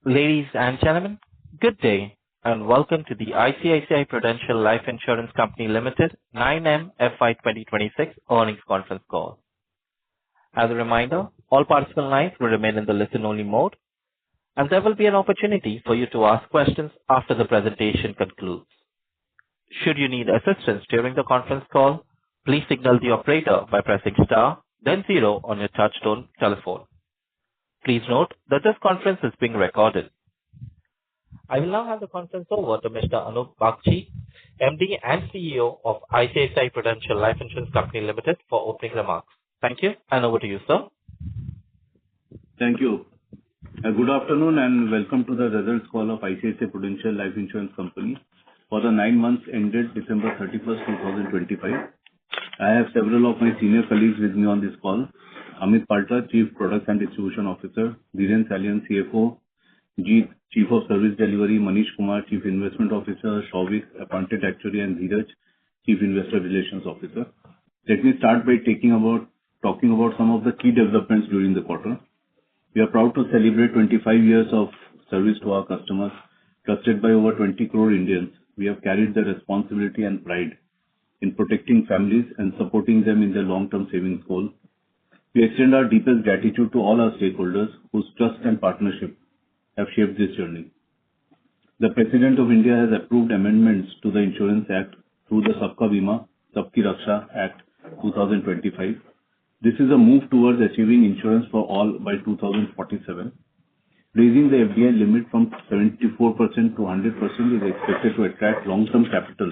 Ladies and gentlemen, good day, and welcome to the ICICI Prudential Life Insurance Company Limited 9M FY 2026 earnings conference call. As a reminder, all participant lines will remain in the listen-only mode, and there will be an opportunity for you to ask questions after the presentation concludes. Should you need assistance during the conference call, please signal the operator by pressing star, then zero on your touchtone telephone. Please note that this conference is being recorded. I will now hand the conference over to Mr. Anup Bagchi, MD and CEO of ICICI Prudential Life Insurance Company Limited, for opening remarks. Thank you, and over to you, sir. Thank you. Good afternoon and welcome to the results call of ICICI Prudential Life Insurance Company for the 9 months ended December 31st, 2025. I have several of my senior colleagues with me on this call. Amit Palta, Chief Products and Distribution Officer, Dhiren Salian, CFO, Jeet, Chief of Service Delivery, Manish Kumar, Chief Investment Officer, Souvik, Appointed Actuary, and Dheeraj, Chief Investor Relations Officer. Let me start by talking about some of the key developments during the quarter. We are proud to celebrate 25 years of service to our customers, trusted by over 20 crore Indians. We have carried the responsibility and pride in protecting families and supporting them in their long-term savings goal. We extend our deepest gratitude to all our stakeholders whose trust and partnership have shaped this journey. The President of India has approved amendments to the Insurance Act through the Sabka Bima, Sabki Raksha Act 2025. This is a move towards achieving insurance for all by 2047. Raising the FDI limit from 74% to 100% is expected to attract long-term capital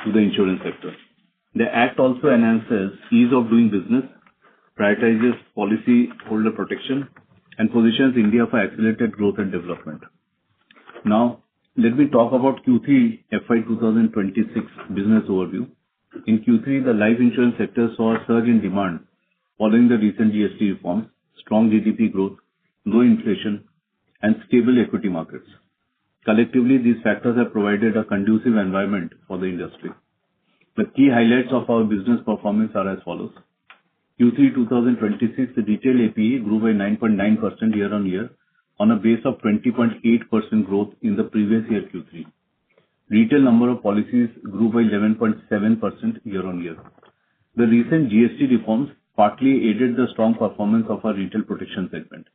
to the insurance sector. The Act also enhances ease of doing business, prioritizes policy holder protection, and positions India for accelerated growth and development. Now, let me talk about Q3 FY 2026 business overview. In Q3, the life insurance sector saw a surge in demand following the recent GST reforms, strong GDP growth, low inflation, and stable equity markets. Collectively, these factors have provided a conducive environment for the industry. The key highlights of our business performance are as follows. Q3 2026, the retail APE grew by 9.9% year-on-year on a base of 20.8% growth in the previous year Q3. Retail number of policies grew by 11.7% year-on-year. The recent GST reforms partly aided the strong performance of our retail protection segment.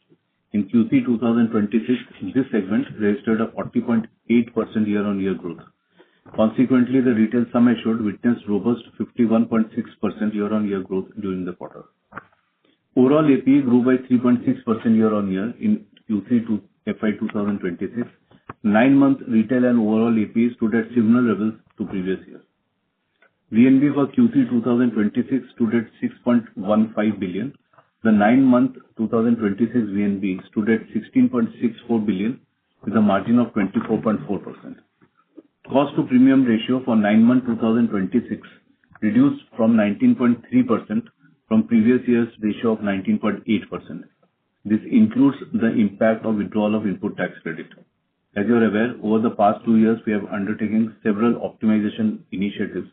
In Q3 2026, this segment registered a 40.8% year-on-year growth. Consequently, the retail sum assured witnessed robust 51.6% year-on-year growth during the quarter. Overall APE grew by 3.6% year-on-year in Q3 to FY 2026. 9-month retail and overall APE stood at similar levels to previous year. VNB for Q3 2026 stood at 6.15 billion. The 9-month 2026 VNB stood at 16.64 billion with a margin of 24.4%. Cost to premium ratio for 9-month 2026 reduced from 19.3% from previous year's ratio of 19.8%. This includes the impact of withdrawal of input tax credit. As you are aware, over the past 2 years, we have undertaken several optimization initiatives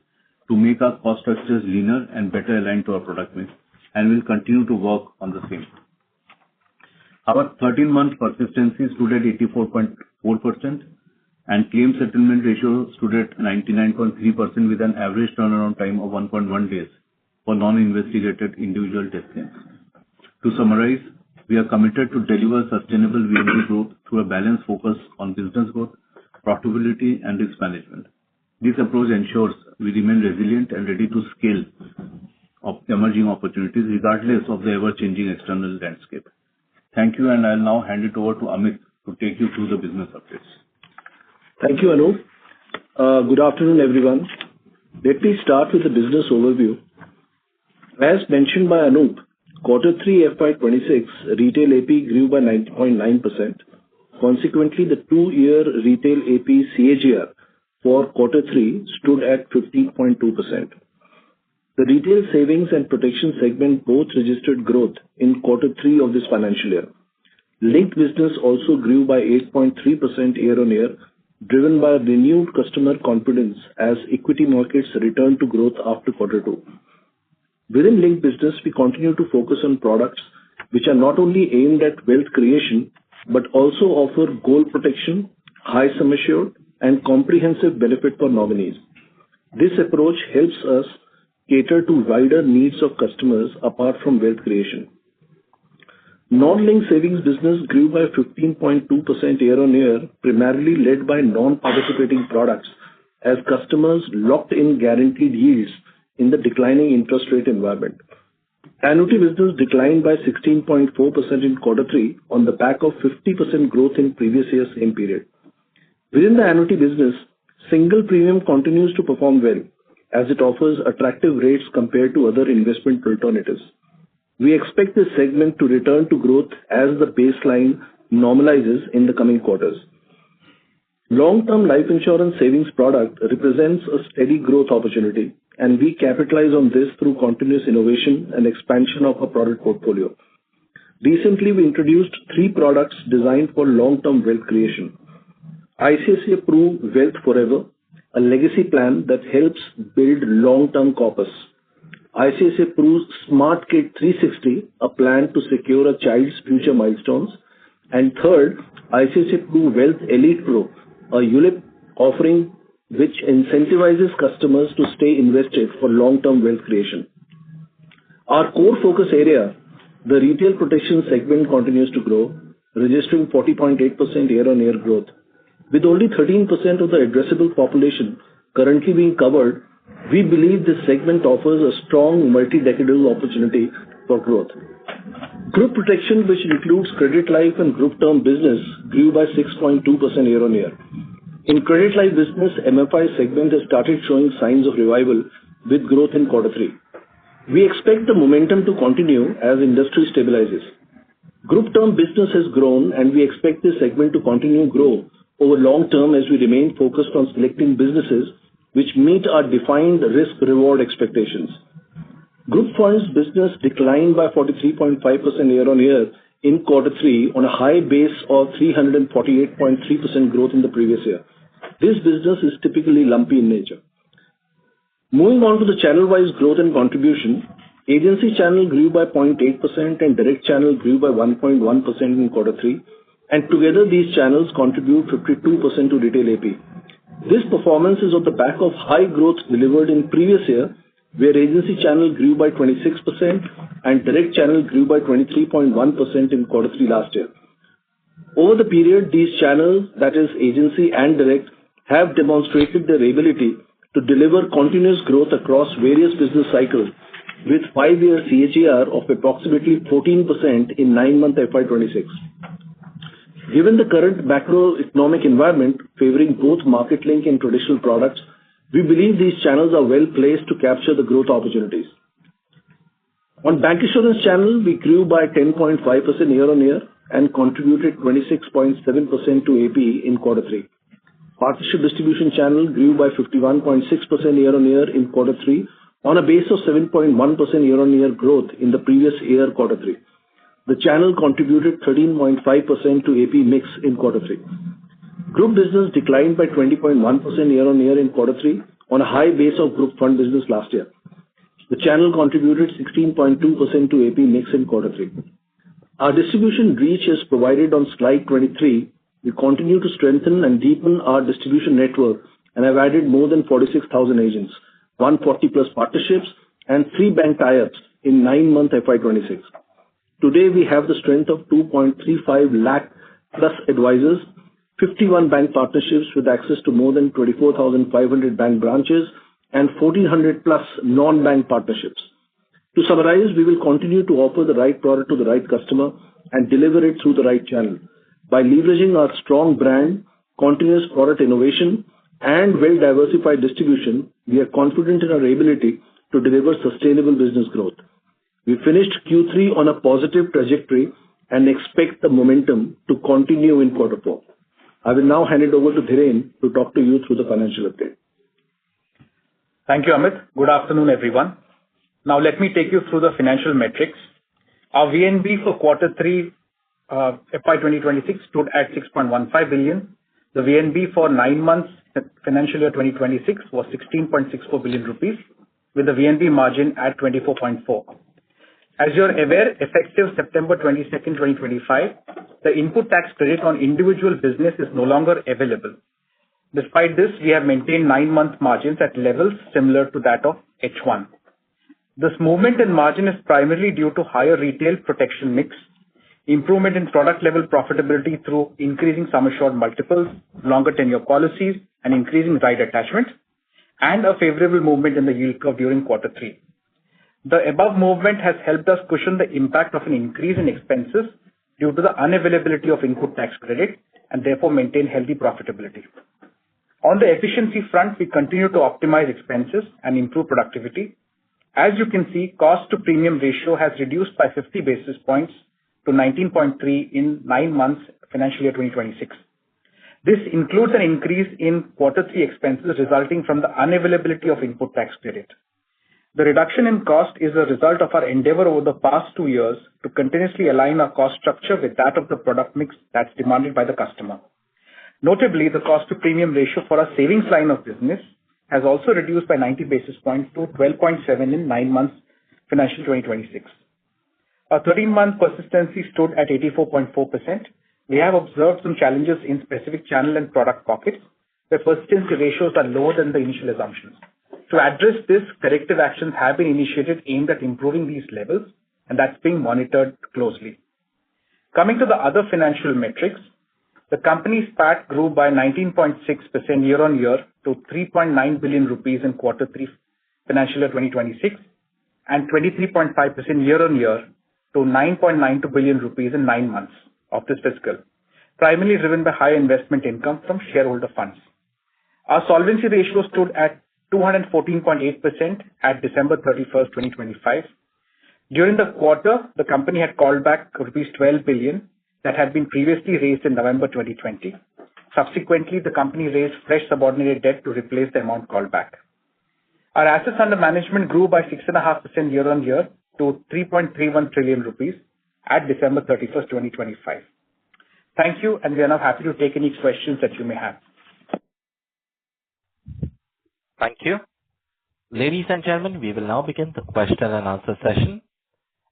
to make our cost structures leaner and better aligned to our product mix, and will continue to work on the same. Our 13-month persistency stood at 84.4%. and claim settlement ratio stood at 99.3% with an average turnaround time of 1.1 days for non-investigated individual death claims. To summarize, we are committed to deliver sustainable VNB growth through a balanced focus on business growth, profitability, and risk management. This approach ensures we remain resilient and ready to scale of emerging opportunities regardless of the ever-changing external landscape. Thank you, and I'll now hand it over to Amit to take you through the business updates. Thank you, Anup. Good afternoon, everyone. Let me start with the business overview. As mentioned by Anup, Q3 FY26 retail AP grew by 9.9%. Consequently, the 2-year retail AP CAGR for Q3 stood at 15.2%. The retail savings and protection segment both registered growth in Q3 of this financial year. Linked business also grew by 8.3% year-on-year, driven by renewed customer confidence as equity markets returned to growth after Q2. Within linked business, we continue to focus on products which are not only aimed at wealth creation but also offer goal protection, high sum assured, and comprehensive benefit for nominees. This approach helps us cater to wider needs of customers apart from wealth creation. Non-linked savings business grew by 15.2% year-on-year, primarily led by non-participating products as customers locked in guaranteed yields in the declining interest rate environment. Annuity business declined by 16.4% in Q3 on the back of 50% growth in previous year's same period. Within the annuity business, single premium continues to perform well as it offers attractive rates compared to other investment alternatives. We expect this segment to return to growth as the baseline normalizes in the coming quarters. Long-term life insurance savings product represents a steady growth opportunity, and we capitalize on this through continuous innovation and expansion of our product portfolio. Recently, we introduced 3 products designed for long-term wealth creation. ICICI Pru Wealth Forever, a legacy plan that helps build long-term corpus. ICICI Pru Smart Kid 360, a plan to secure a child's future milestones. And third, ICICI Pru Wealth Elite Pro, a ULIP offering which incentivizes customers to stay invested for long-term wealth creation. Our core focus area, the retail protection segment, continues to grow, registering 40.8% year-on-year growth. With only 13% of the addressable population currently being covered, we believe this segment offers a strong multi-decadal opportunity for growth. Group protection, which includes credit life and group term business, grew by 6.2% year-on-year. In credit life business, MFI segment has started showing signs of revival with growth in Q3. We expect the momentum to continue as industry stabilizes. Group term business has grown, and we expect this segment to continue to grow over long term as we remain focused on selecting businesses which meet our defined risk-reward expectations. Group funds business declined by 43.5% year-on-year in Q3 on a high base of 348.3% growth in the previous year. This business is typically lumpy in nature. Moving on to the channel-wise growth and contribution, agency channel grew by 0.8% and direct channel grew by 1.1% in Q3, and together these channels contribute 52% to retail AP. This performance is on the back of high growth delivered in previous year, where agency channel grew by 26% and direct channel grew by 23.1% in Q3 last year. Over the period, these channels, that is agency and direct, have demonstrated their ability to deliver continuous growth across various business cycles with 5-year CAGR of approximately 14% in 9-month FY26. Given the current macroeconomic environment favoring both market link and traditional products, we believe these channels are well placed to capture the growth opportunities. On bancassurance channel, we grew by 10.5% year-on-year and contributed 26.7% to AP in Q3. Partnership distribution channel grew by 51.6% year-on-year in Q3 on a base of 7.1% year-on-year growth in the previous year Q3. The channel contributed 13.5% to AP mix in Q3. Group business declined by 20.1% year-on-year in Q3 on a high base of group fund business last year. The channel contributed 16.2% to AP mix in Q3. Our distribution reach is provided on slide 23. We continue to strengthen and deepen our distribution network and have added more than 46,000 agents, 140 plus partnerships, and 3 bank tie-ups in 9-month FY26. Today, we have the strength of 2.35 lakh plus advisors, 51 bank partnerships with access to more than 24,500 bank branches, and 1,400 plus non-bank partnerships. To summarize, we will continue to offer the right product to the right customer and deliver it through the right channel. By leveraging our strong brand, continuous product innovation, and well-diversified distribution, we are confident in our ability to deliver sustainable business growth. We finished Q3 on a positive trajectory and expect the momentum to continue in Q4. I will now hand it over to Dhiren to talk to you through the financial update. Thank you, Amit. Good afternoon, everyone. Now let me take you through the financial metrics. Our VNB for Q3 FY 2026 stood at 6.15 billion. The VNB for 9 months financial year 2026 was 16.64 billion rupees, with the VNB margin at 24.4. As you're aware, effective September 22nd, 2025, the input tax credit on individual business is no longer available. Despite this, we have maintained 9-month margins at levels similar to that of H1. This movement in margin is primarily due to higher retail protection mix, improvement in product level profitability through increasing sum assured multiples, longer tenure policies, and increasing ride attachment, and a favorable movement in the yield curve during quarter 3. The above movement has helped us cushion the impact of an increase in expenses due to the unavailability of input tax credit and therefore maintain healthy profitability. On the efficiency front, we continue to optimize expenses and improve productivity. As you can see, cost to premium ratio has reduced by 50 basis points to 19.3 in 9 months financial year 2026. This includes an increase in quarter 3 expenses resulting from the unavailability of input tax credit. The reduction in cost is a result of our endeavor over the past 2 years to continuously align our cost structure with that of the product mix that's demanded by the customer. Notably, the cost to premium ratio for our savings line of business has also reduced by 90 basis points to 12.7 in 9 months financial 2026. Our 13-month persistency stood at 84.4%. We have observed some challenges in specific channel and product pockets where persistency ratios are lower than the initial assumptions. To address this, corrective actions have been initiated aimed at improving these levels, and that's being monitored closely. Coming to the other financial metrics, the company's PAT grew by 19.6% year-on-year to 3.9 billion rupees in quarter 3 financial year 2026 and 23.5% year-on-year to 9.92 billion rupees in 9 months of this fiscal, primarily driven by higher investment income from shareholder funds. Our solvency ratio stood at 214.8% at December 31st, 2025. During the quarter, the company had called back rupees 12 billion that had been previously raised in November 2020. Subsequently, the company raised fresh subordinated debt to replace the amount called back. Our assets under management grew by 6.5% year-on-year to 3.31 trillion rupees at December 31st, 2025. Thank you, and we are now happy to take any questions that you may have. Thank you. Ladies and gentlemen, we will now begin the question and answer session.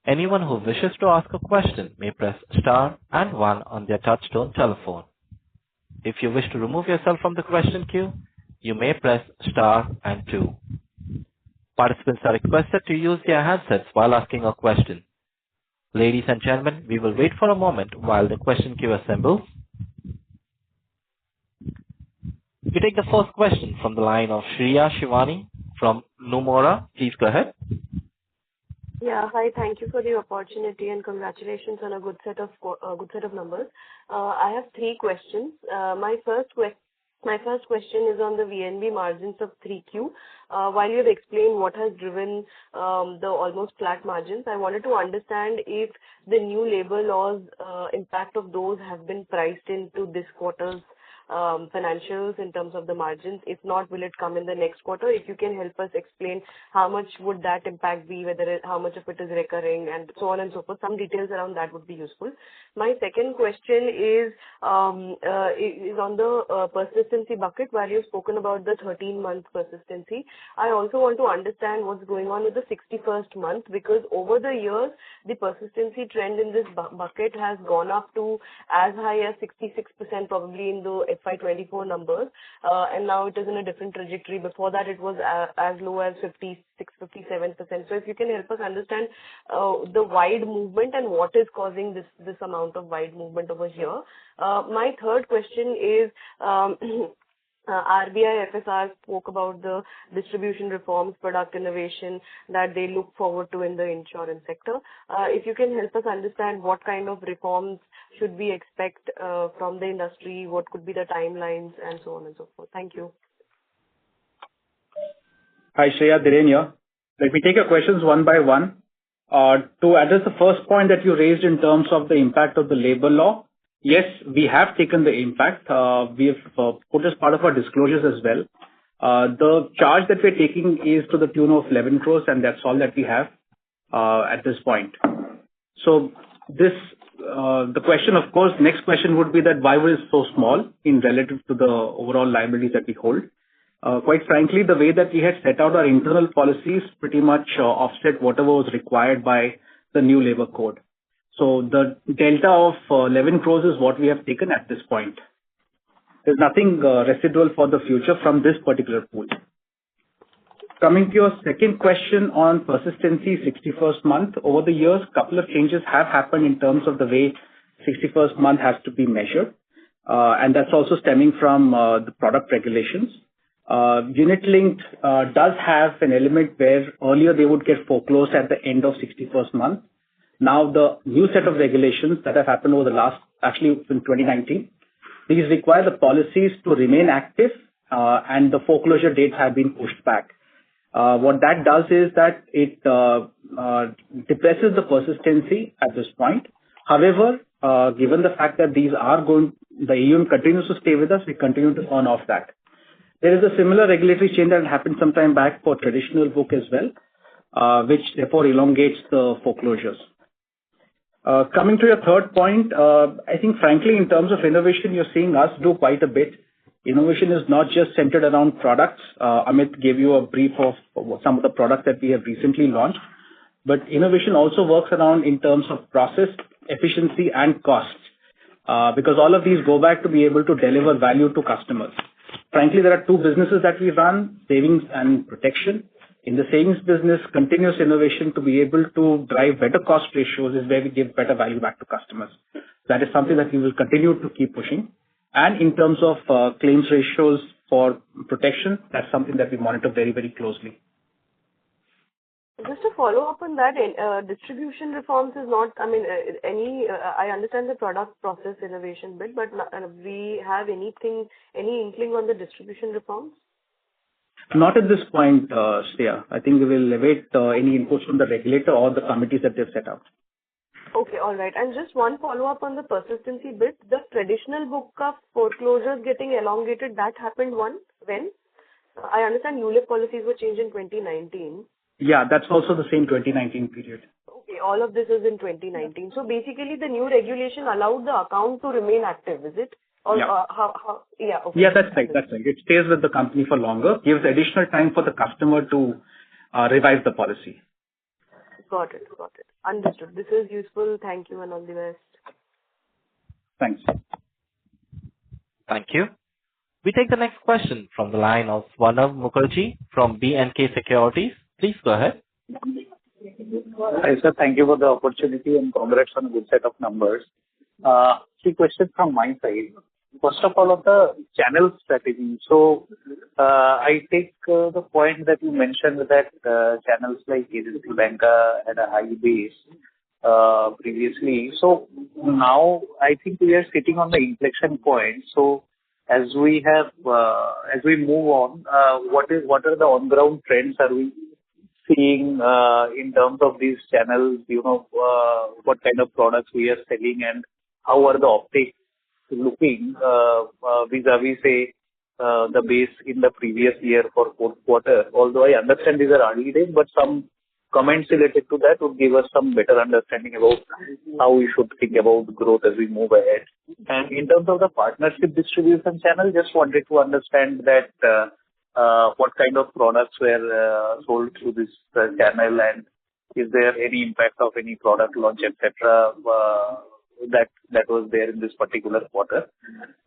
Anyone who wishes to ask a question may press star and 1 on their touchtone telephone. If you wish to remove yourself from the question queue, you may press star and 2. Participants are requested to use their handsets while asking a question. Ladies and gentlemen, we will wait for a moment while the question queue assembles. We take the first question from the line of Shreya Shivani from Nomura. Please go ahead. Yeah, hi. Thank you for the opportunity and congratulations on a good set of numbers. I have 3 questions. My first question is on the VNB margins of 3Q. While you have explained what has driven the almost flat margins, I wanted to understand if the new labor laws impact of those have been priced into this quarter's financials in terms of the margins. If not, will it come in the next quarter? If you can help us explain how much would that impact be, how much of it is recurring, and so on and so forth. Some details around that would be useful. My second question is on the persistency bucket. While you've spoken about the 13-month persistency, I also want to understand what's going on with the 61st month, because over the years, the persistency trend in this bucket has gone up to as high as 66% probably in the FY24 numbers, and now it is in a different trajectory. Before that, it was as low as 56-57%. So if you can help us understand the wide movement and what is causing this amount of wide movement over here. My third question is RBI FSR spoke about the distribution reforms, product innovation that they look forward to in the insurance sector. If you can help us understand what kind of reforms should we expect from the industry, what could be the timelines, and so on and so forth. Thank you. Hi, Shreya, Dhiren here. Let me take your questions one by one. To address the first point that you raised in terms of the impact of the labor law, yes, we have taken the impact. We have put as part of our disclosures as well. The charge that we're taking is to the tune of 11 crores, and that's all that we have at this point. So the question, of course, next question would be that why was it so small in relative to the overall liabilities that we hold? Quite frankly, the way that we had set out our internal policies pretty much offset whatever was required by the new labor code. So the delta of 11 crores is what we have taken at this point. There's nothing residual for the future from this particular pool. Coming to your second question on persistency 61st month, over the years, a couple of changes have happened in terms of the way 61st month has to be measured. And that's also stemming from the product regulations. Unit linked does have an element where earlier they would get foreclosed at the end of 61st month. Now the new set of regulations that have happened over the actually in 2019, these require the policies to remain active and the foreclosure dates have been pushed back. What that does is that it depresses the persistency at this point. However, given the fact that these are the AUM continues to stay with us, we continue to earn off that. There is a similar regulatory change that happened some time back for traditional book as well, which therefore elongates the foreclosures. Coming to your third point, I think frankly, in terms of innovation, you're seeing us do quite a bit. Innovation is not just centered around products. Amit gave you a brief of some of the products that we have recently launched, but innovation also works around in terms of process, efficiency, and costs, because all of these go back to be able to deliver value to customers. Frankly, there are two businesses that we run, savings and protection. In the savings business, continuous innovation to be able to drive better cost ratios is where we give better value back to customers. That is something that we will continue to keep pushing. And in terms of claims ratios for protection, that's something that we monitor very, very closely. Just to follow up on that, distribution reforms is not, I understand the product process innovation bit, but we have any inkling on the distribution reforms? Not at this point, Shreya. I think we will await any inputs from the regulator or the committees that they've set out. Okay, all right. And just one follow-up on the persistency bit. The traditional book of foreclosures getting elongated, that happened when? I understand ULIP policies were changed in 2019. Yeah, that's also the same 2019 period. Okay, all of this is in 2019. So basically the new regulation allowed the account to remain active, is it? Or yeah. Yeah, okay. Yeah, that's right. It stays with the company for longer, gives additional time for the customer to revise the policy. Got it. Understood. This is useful. Thank you and all the best. Thanks. Thank you. We take the next question from the line of Swanav Mukherjee from B&K Securities. Please go ahead. Hi, sir. Thank you for the opportunity and congrats on a good set of numbers. 3 questions from my side. First of all, of the channel strategy. So, I take the point that you mentioned that channels like agency banker had a high base previously. So now I think we are sitting on the inflection point. So as we move on, what are the on-ground trends are we seeing in terms of these channels? What kind of products we are selling and how are the optics looking vis-a-vis, say, the base in the previous year for fourth quarter? Although I understand these are early days, but some comments related to that would give us some better understanding about how we should think about growth as we move ahead. And in terms of the partnership distribution channel, just wanted to understand that what kind of products were sold through this channel, and is there any impact of any product launch, etc., that was there in this particular quarter.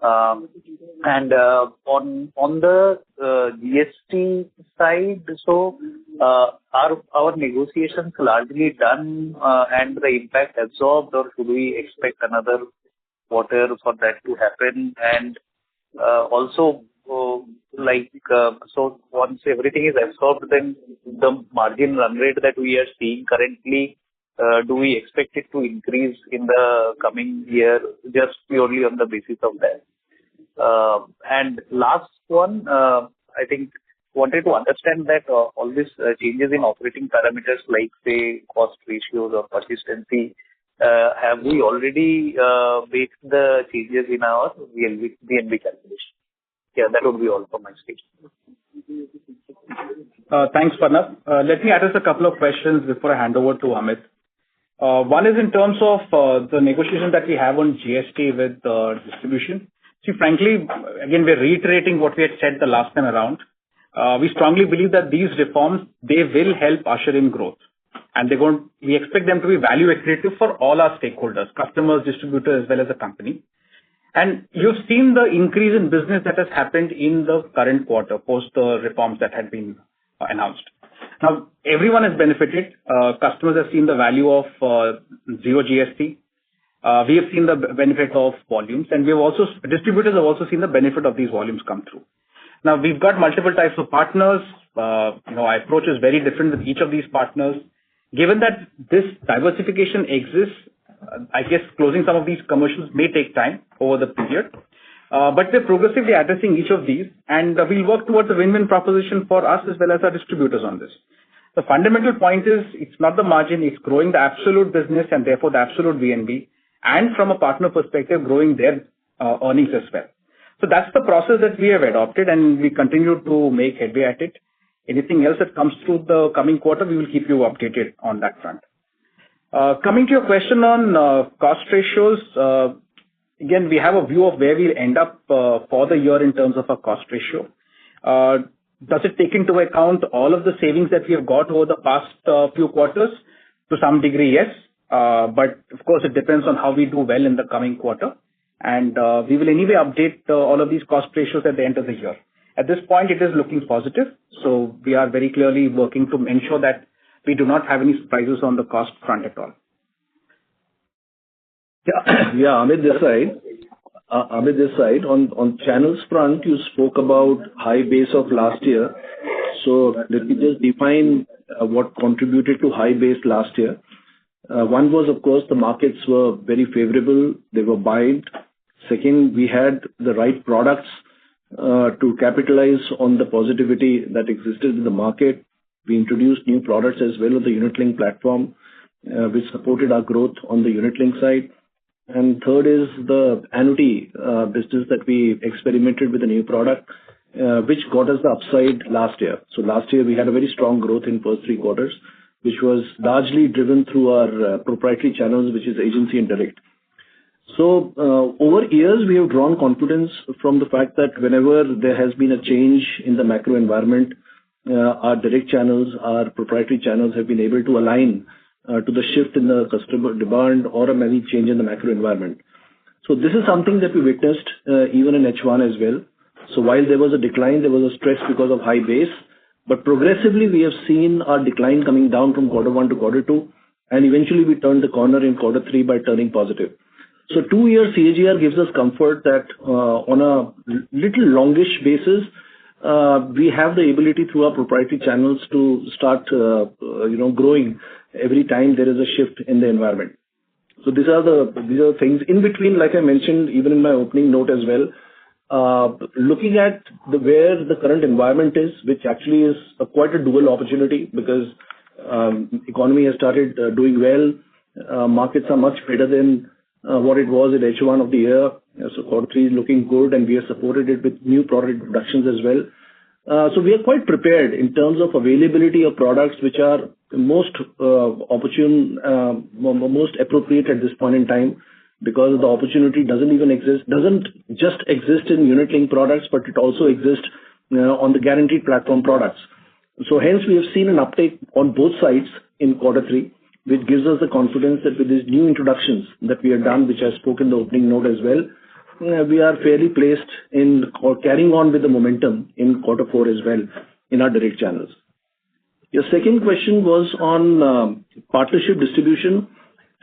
And on the GST side, so are our negotiations largely done and the impact absorbed, or should we expect another quarter for that to happen? And also, so once everything is absorbed, then the margin run rate that we are seeing currently, do we expect it to increase in the coming year just purely on the basis of that? And last one, I think wanted to understand that all these changes in operating parameters like, say, cost ratios or persistency, have we already baked the changes in our VNB calculation? Yeah, that would be all from my stage. Thanks, Pranav. Let me address a couple of questions before I hand over to Amit. One is in terms of the negotiation that we have on GST with distribution. See, frankly, again, we're reiterating what we had said the last time around. We strongly believe that these reforms, they will help usher in growth. and we expect them to be value accretive for all our stakeholders, customers, distributors, as well as the company. And you've seen the increase in business that has happened in the current quarter post the reforms that had been announced. Now, everyone has benefited. Customers have seen the value of zero GST. We have seen the benefit of volumes, and distributors have also seen the benefit of these volumes come through. Now, we've got multiple types of partners. Our approach is very different with each of these partners. Given that this diversification exists, I guess closing some of these commercials may take time over the period. But we're progressively addressing each of these, and we'll work towards a win-win proposition for us as well as our distributors on this. The fundamental point is it's not the margin, it's growing the absolute business and therefore the absolute VNB, and from a partner perspective, growing their earnings as well. So that's the process that we have adopted, and we continue to make headway at it. Anything else that comes through the coming quarter, we will keep you updated on that front. Coming to your question on cost ratios, again, we have a view of where we'll end up for the year in terms of a cost ratio. Does it take into account all of the savings that we have got over the past few quarters? To some degree, yes. But of course, it depends on how we do well in the coming quarter. And we will anyway update all of these cost ratios at the end of the year. At this point, it is looking positive. So we are very clearly working to ensure that we do not have any surprises on the cost front at all. Yeah, Amit this side. On channels front, you spoke about high base of last year. So let me just define what contributed to high base last year. One was, of course, the markets were very favorable. They were buoyant. Second, we had the right products to capitalize on the positivity that existed in the market. We introduced new products as well on the unit-linked platform, which supported our growth on the unit-linked side. And third is the annuity business that we experimented with a new product, which got us the upside last year. So last year, we had a very strong growth in first 3 quarters, which was largely driven through our proprietary channels, which is agency and direct. So over years, we have drawn confidence from the fact that whenever there has been a change in the macro environment, our direct channels, our proprietary channels have been able to align to the shift in the customer demand or any change in the macro environment. So this is something that we witnessed even in H1 as well. So while there was a decline, there was a stress because of high base, but progressively we have seen our decline coming down from quarter 1 to quarter 2, and eventually we turned the corner in quarter 3 by turning positive. So 2-year CAGR gives us comfort that on a little longish basis, we have the ability through our proprietary channels to start, growing every time there is a shift in the environment. So these are things in between, like I mentioned, even in my opening note as well. Looking at where the current environment is, which actually is quite a dual opportunity because economy has started doing well. Markets are much better than what it was at H1 of the year. So quarter 3 is looking good, and we have supported it with new product introductions as well. So we are quite prepared in terms of availability of products which are most opportune, most appropriate at this point in time, because the opportunity doesn't just exist in unit-linked products, but it also exists on the guaranteed platform products. So hence we have seen an uptake on both sides in quarter 3, which gives us the confidence that with these new introductions that we have done, which I spoke in the opening note as well, we are fairly placed in or carrying on with the momentum in quarter 4 as well in our direct channels. Your second question was on partnership distribution.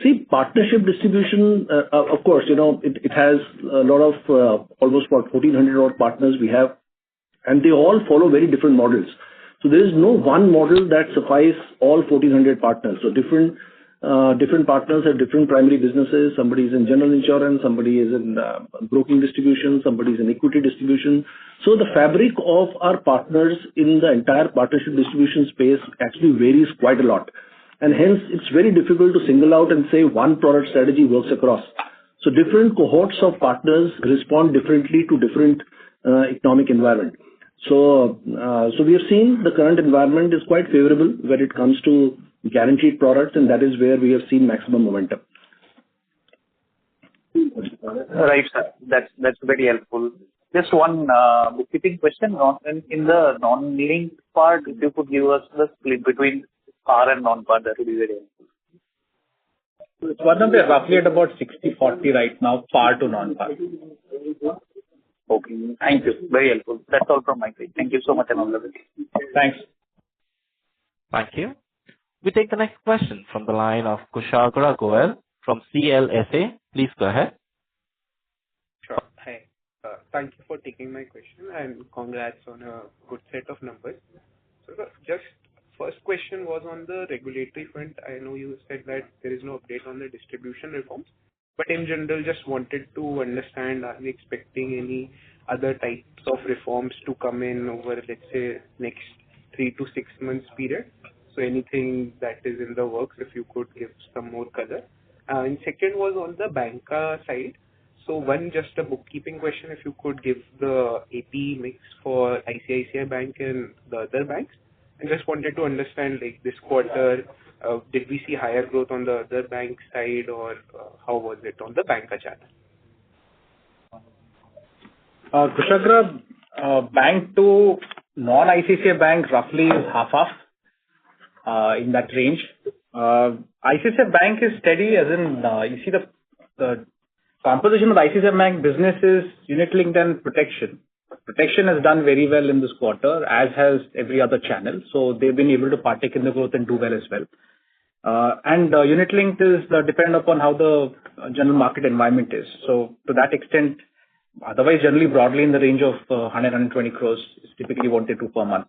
See, partnership distribution, of course, it has a lot of almost about 1,400 odd partners we have, and they all follow very different models. So there is no one model that suffice all 1,400 partners. So different partners have different primary businesses. Somebody is in general insurance, somebody is in broking distribution, somebody is in equity distribution. So the fabric of our partners in the entire partnership distribution space actually varies quite a lot. And hence, it's very difficult to single out and say one product strategy works across. So different cohorts of partners respond differently to different economic environment. So we have seen the current environment is quite favorable when it comes to guaranteed products, and that is where we have seen maximum momentum. Right, sir. That's very helpful. Just one bookkeeping question. In the non-linked part, if you could give us the split between par and non-par, that would be very helpful. Swarnabh, we're roughly at about 60/40 right now, par to non-par. Okay. Thank you. Very helpful. That's all from my side. Thank you so much and all the best. Thanks. Thank you. We take the next question from the line of Kushagra Goel from CLSA. Please go ahead. Sure. Hi. Thank you for taking my question and congrats on a good set of numbers. So just first question was on the regulatory front. I know you said that there is no update on the distribution reforms, but in general, just wanted to understand, are we expecting any other types of reforms to come in over, let's say, next 3 to 6 months period? So anything that is in the works, if you could give some more color. And second was on the banca side. So one, just a bookkeeping question, if you could give the AP mix for ICICI Bank and the other banks. I just wanted to understand, like this quarter, did we see higher growth on the other bank side or how was it on the banca channel? Kushagra, bank to non-ICICI Bank roughly is half in that range. ICICI Bank is steady, as in you see the composition of the ICICI Bank business is unit-linked and protection. Protection has done very well in this quarter, as has every other channel. So they've been able to partake in the growth and do well as well. And unit-linked is depend upon how the general market environment is. So to that extent, otherwise generally broadly in the range of 120 crores is typically what they do per month.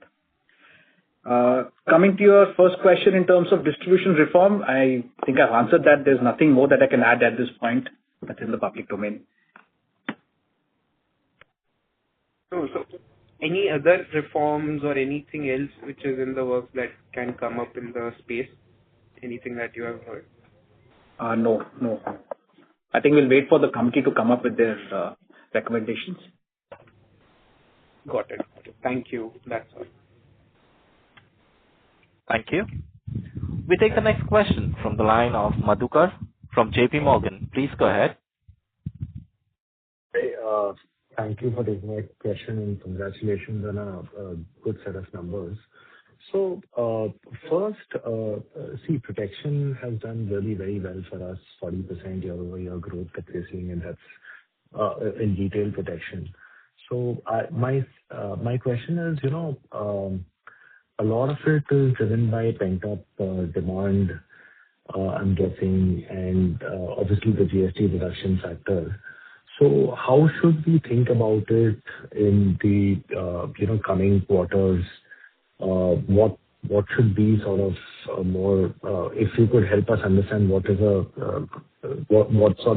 Coming to your first question in terms of distribution reform, I think I've answered that. There's nothing more that I can add at this point. That's in the public domain. So any other reforms or anything else which is in the works that can come up in the space? Anything that you have heard? No. I think we'll wait for the committee to come up with their recommendations. Got it. Thank you. That's all. Thank you. We take the next question from the line of Madhukar from JP Morgan. Please go ahead. Hey, thank you for taking my question and congratulations on a good set of numbers. So, first, protection has done really very well for us, 40% year-over-year growth that we're seeing, and that's in retail protection. So, my question is, a lot of it is driven by pent-up demand, I'm guessing, and obviously the GST reduction factor. So how should we think about it in the coming quarters? What should be sort of more, if you could help us understand what sort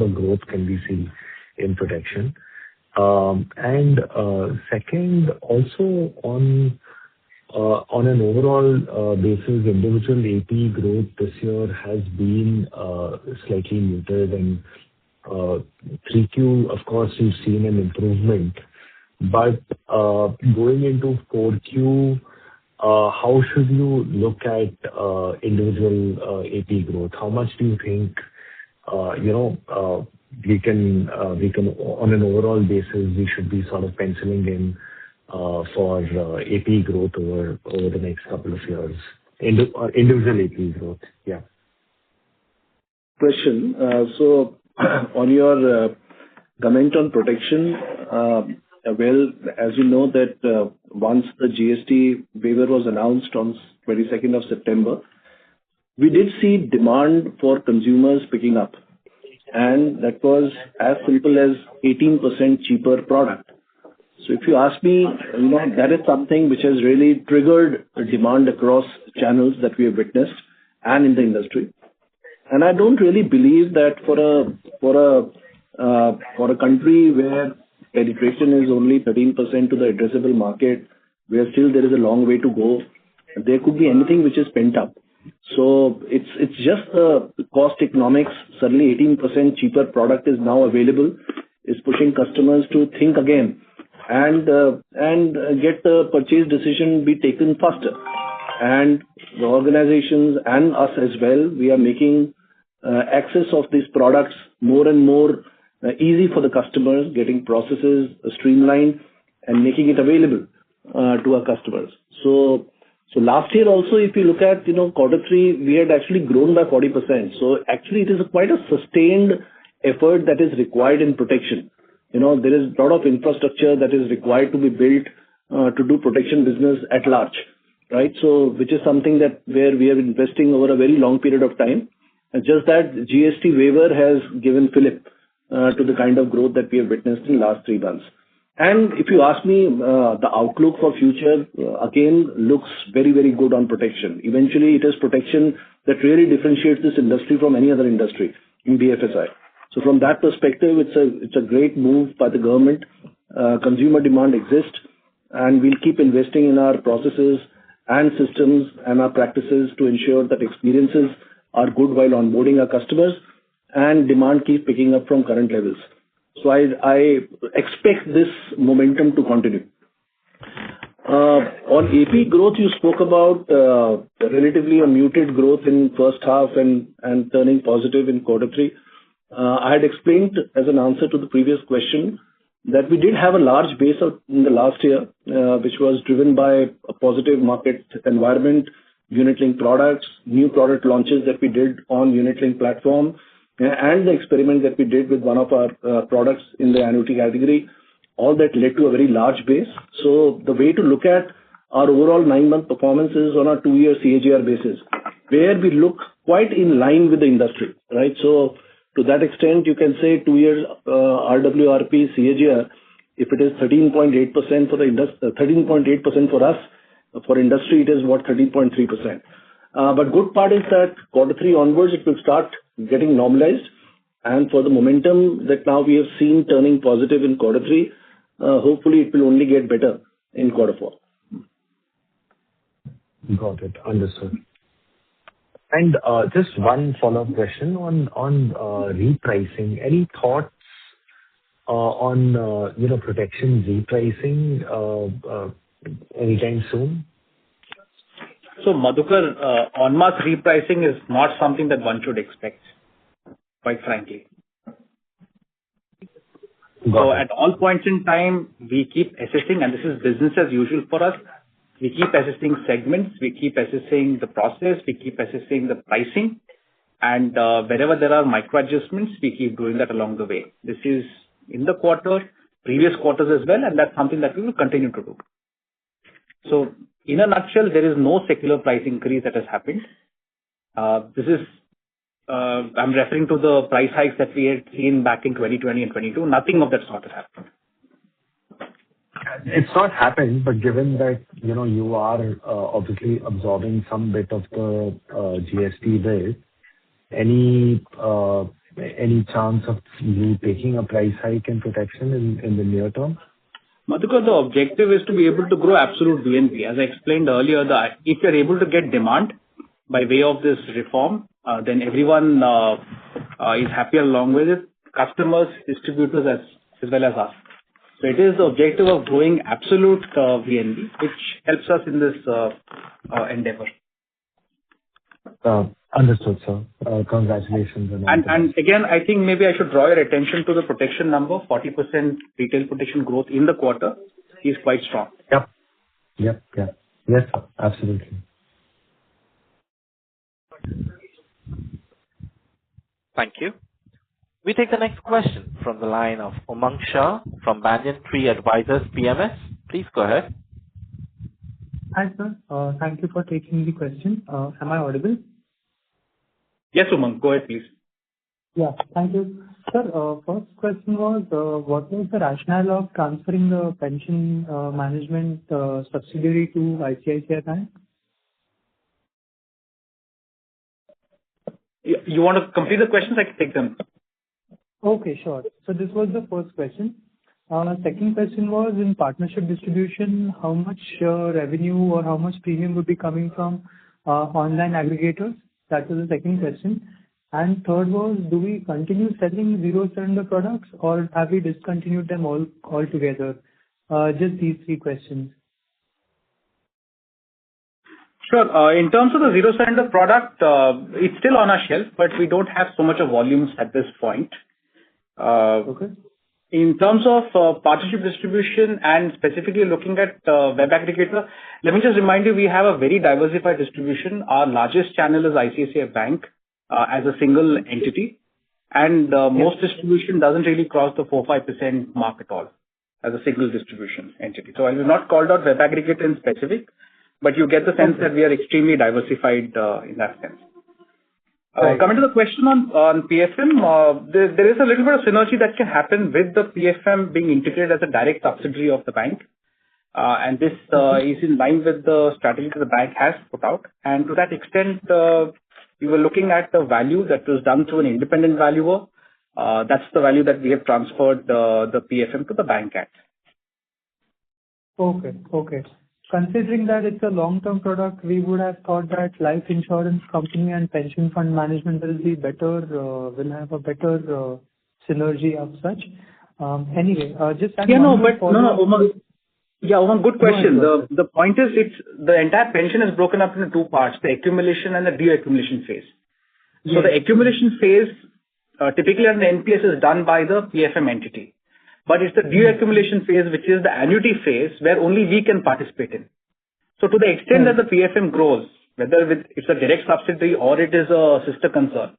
of growth can we see in protection? And second, also on an overall basis, individual AP growth this year has been slightly muted, and 3Q, of course, we've seen an improvement. But going into 4Q, how should you look at individual AP growth? How much do you think we can on an overall basis we should be sort of penciling in for AP growth over the next couple of years? Individual AP growth. Yeah. Question. So on your comment on protection, well, as you know that once the GST waiver was announced on 22nd of September, we did see demand for consumers picking up. And that was as simple as 18% cheaper product. So if you ask me, that is something which has really triggered a demand across channels that we have witnessed and in the industry. And I don't really believe that for a country where penetration is only 13% to the addressable market, where still there is a long way to go, there could be anything which is pent up. So it's just the cost economics. Suddenly 18% cheaper product is now available, is pushing customers to think again and get the purchase decision be taken faster. And the organizations and us as well, we are making access of these products more and more easy for the customers, getting processes streamlined and making it available to our customers. So So last year also, if you look at, quarter three, we had actually grown by 40%. So actually it is quite a sustained effort that is required in protection. There is a lot of infrastructure that is required to be built to do protection business at large, right? So which is something that where we are investing over a very long period of time. And just that GST waiver has given fillip to the kind of growth that we have witnessed in the last 3 months. And if you ask me, the outlook for future, again, looks very, very good on protection. Eventually, it is protection that really differentiates this industry from any other industry in BFSI. So from that perspective, it's a great move by the government. Consumer demand exists, and we'll keep investing in our processes and systems and our practices to ensure that experiences are good while onboarding our customers and demand keeps picking up from current levels. So I expect this momentum to continue. On AP growth, you spoke about relatively a muted growth in first half and turning positive in quarter three. I had explained as an answer to the previous question that we did have a large base in the last year, which was driven by a positive market environment, unit-linked products, new product launches that we did on unit-linked platform, and the experiment that we did with one of our products in the annuity category. All that led to a very large base. So the way to look at our overall 9-month performance is on a 2-year CAGR basis, where we look quite in line with the industry, right? So to that extent, you can say 2 years RWRP CAGR, if it is 13.8% for the industry, 13.8% for us, for industry, it is 13.3%. But good part is that quarter three onwards, it will start getting normalized. And for the momentum that now we have seen turning positive in quarter three, hopefully it will only get better in quarter four. Got it. Understood. And just one follow-up question on repricing. Any thoughts on protection repricing anytime soon? So Madhukar, en masse repricing is not something that one should expect, quite frankly. So at all points in time, we keep assessing, and this is business as usual for us. We keep assessing segments, we keep assessing the process, we keep assessing the pricing, and wherever there are micro adjustments, we keep doing that along the way. This is in the quarter, previous quarters as well, and that's something that we will continue to do. So in a nutshell, there is no secular price increase that has happened. I'm referring to the price hikes that we had seen back in 2020 and 22. Nothing of that sort has happened. It's not happened, but given that, you are obviously absorbing some bit of the GST bill, any chance of you taking a price hike in protection in the near term? Madhukar, the objective is to be able to grow absolute VNB. As I explained earlier, if you're able to get demand by way of this reform, then everyone is happier along with it, customers, distributors as well as us. So it is the objective of growing absolute VNB, which helps us in this endeavor. Understood, sir. Congratulations. And again, I think maybe I should draw your attention to the protection number. 40% retail protection growth in the quarter is quite strong. Yep. Yes, sir. Absolutely. Thank you. We take the next question from the line of Umang Shah from Banyan Tree Advisors PMS. Please go ahead. Hi, sir. Thank you for taking the question. Am I audible? Yes, Umang. Go ahead, please. Yeah. Thank you. Sir, first question was, what was the rationale of transferring the pension management subsidiary to ICICI Bank? You want to complete the questions? I can take them. Okay, sure. So this was the first question. Second question was, in partnership distribution, how much revenue or how much premium would be coming from online aggregators? That was the second question. And third was, do we continue selling zero surrender products or have we discontinued them altogether? Just these three questions. Sure. In terms of the zero surrender product, it's still on our shelf, but we don't have so much of volumes at this point. Okay. In terms of partnership distribution and specifically looking at web aggregator, let me just remind you, we have a very diversified distribution. Our largest channel is ICICI Bank as a single entity, and most distribution doesn't really cross the 4-5% mark at all as a single distribution entity. So I will not call out web aggregator in specific, but you get the sense that we are extremely diversified in that sense. Coming to the question on PFM, there is a little bit of synergy that can happen with the PFM being integrated as a direct subsidiary of the bank. And this is in line with the strategy that the bank has put out. And to that extent, we were looking at the value that was done through an independent valuer. That's the value that we have transferred the PFM to the bank at. Okay. Considering that it's a long-term product, we would have thought that life insurance company and pension fund management will be better, will have a better synergy of such. Anyway, just Umang. Yeah, Umang, good question. The point is, the entire pension is broken up into two parts: the accumulation and the deaccumulation phase. Yes. So the accumulation phase, typically on the NPS, is done by the PFM entity. But it's the deaccumulation phase, which is the annuity phase, where only we can participate in. So to the extent that the PFM grows, whether it's a direct subsidiary or it is a sister concern,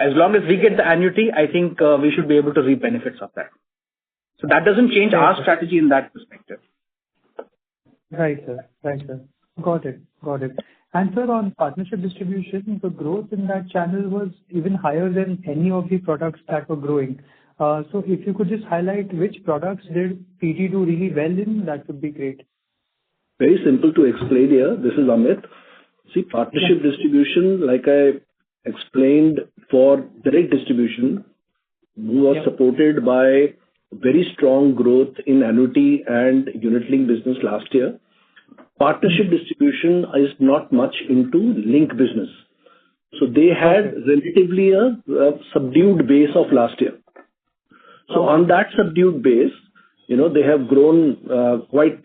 as long as we get the annuity, I think we should be able to reap benefits of that. So that doesn't change our strategy in that perspective. Right, sir. Got it. And sir, on partnership distribution, the growth in that channel was even higher than any of the products that were growing. So if you could just highlight which products did PT do really well in, that would be great. Very simple to explain here. This is Amit. See, partnership distribution, like I explained, for direct distribution, was supported by very strong growth in annuity and unit-linked business last year. Partnership distribution is not much into link business. So they had relatively a subdued base of last year. So on that subdued base, they have grown quite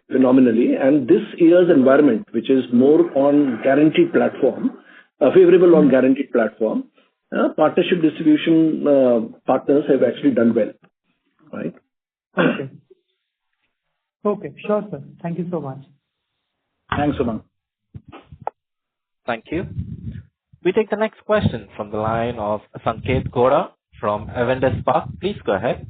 phenomenally. And this year's environment, which is more on guaranteed platform, favorable on guaranteed platform, partnership distribution partners have actually done well. Right? Okay. Sure, sir. Thank you so much. Thanks, Umang. Thank you. We take the next question from the line of Sanket Gora from Avendus Spark. Please go ahead.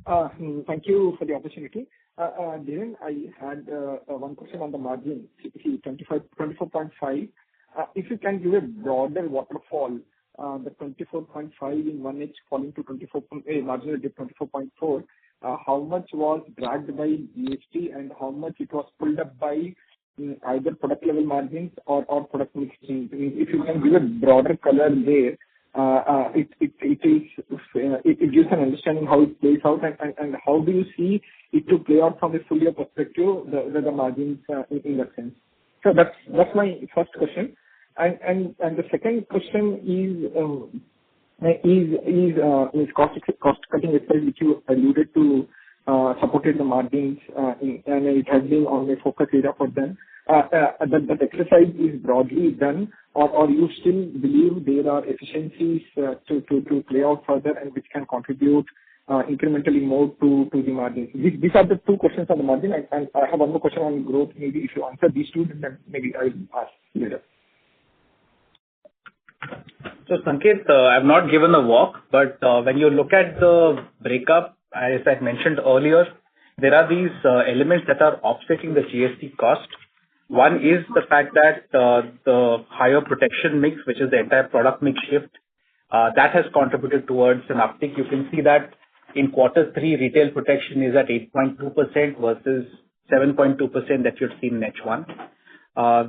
Thank you for the opportunity. Dhiren, I had one question on the margin, CPC 24.5. If you can give a broader waterfall, the 24.5 in 1H falling to 24.8, marginal dip 24.4, how much was dragged by GST and how much it was pulled up by either product level margins or product mix change? If you can give a broader color there, it gives an understanding how it plays out and how do you see it to play out from a full year perspective, the margins in that sense. So that's my first question. And the second question is cost cutting itself, which you alluded to, supported the margins, and it has been on a focus area for them. That exercise is broadly done, or you still believe there are efficiencies to play out further and which can contribute incrementally more to the margin? These are the two questions on the margin, and I have one more question on growth. Maybe if you answer these two, then maybe I will ask later. So Sanket, I've not given a walk, but when you look at the breakup, as I mentioned earlier, there are these elements that are offsetting the GST cost. One is the fact that the higher protection mix, which is the entire product mix shift, that has contributed towards an uptick. You can see that in quarter 3, retail protection is at 8.2% versus 7.2% that you've seen in H1.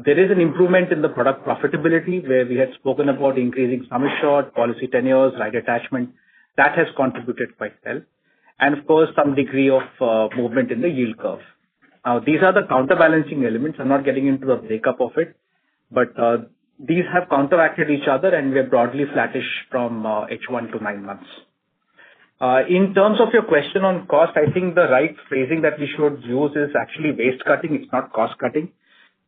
There is an improvement in the product profitability where we had spoken about increasing sum assured, policy tenures, right attachment. That has contributed quite well. And of course, some degree of movement in the yield curve. Now, these are the counterbalancing elements. I'm not getting into the breakup of it, but these have counteracted each other and we're broadly flattish from H1 to 9 months. In terms of your question on cost, I think the right phrasing that we should use is actually waste cutting. It's not cost cutting.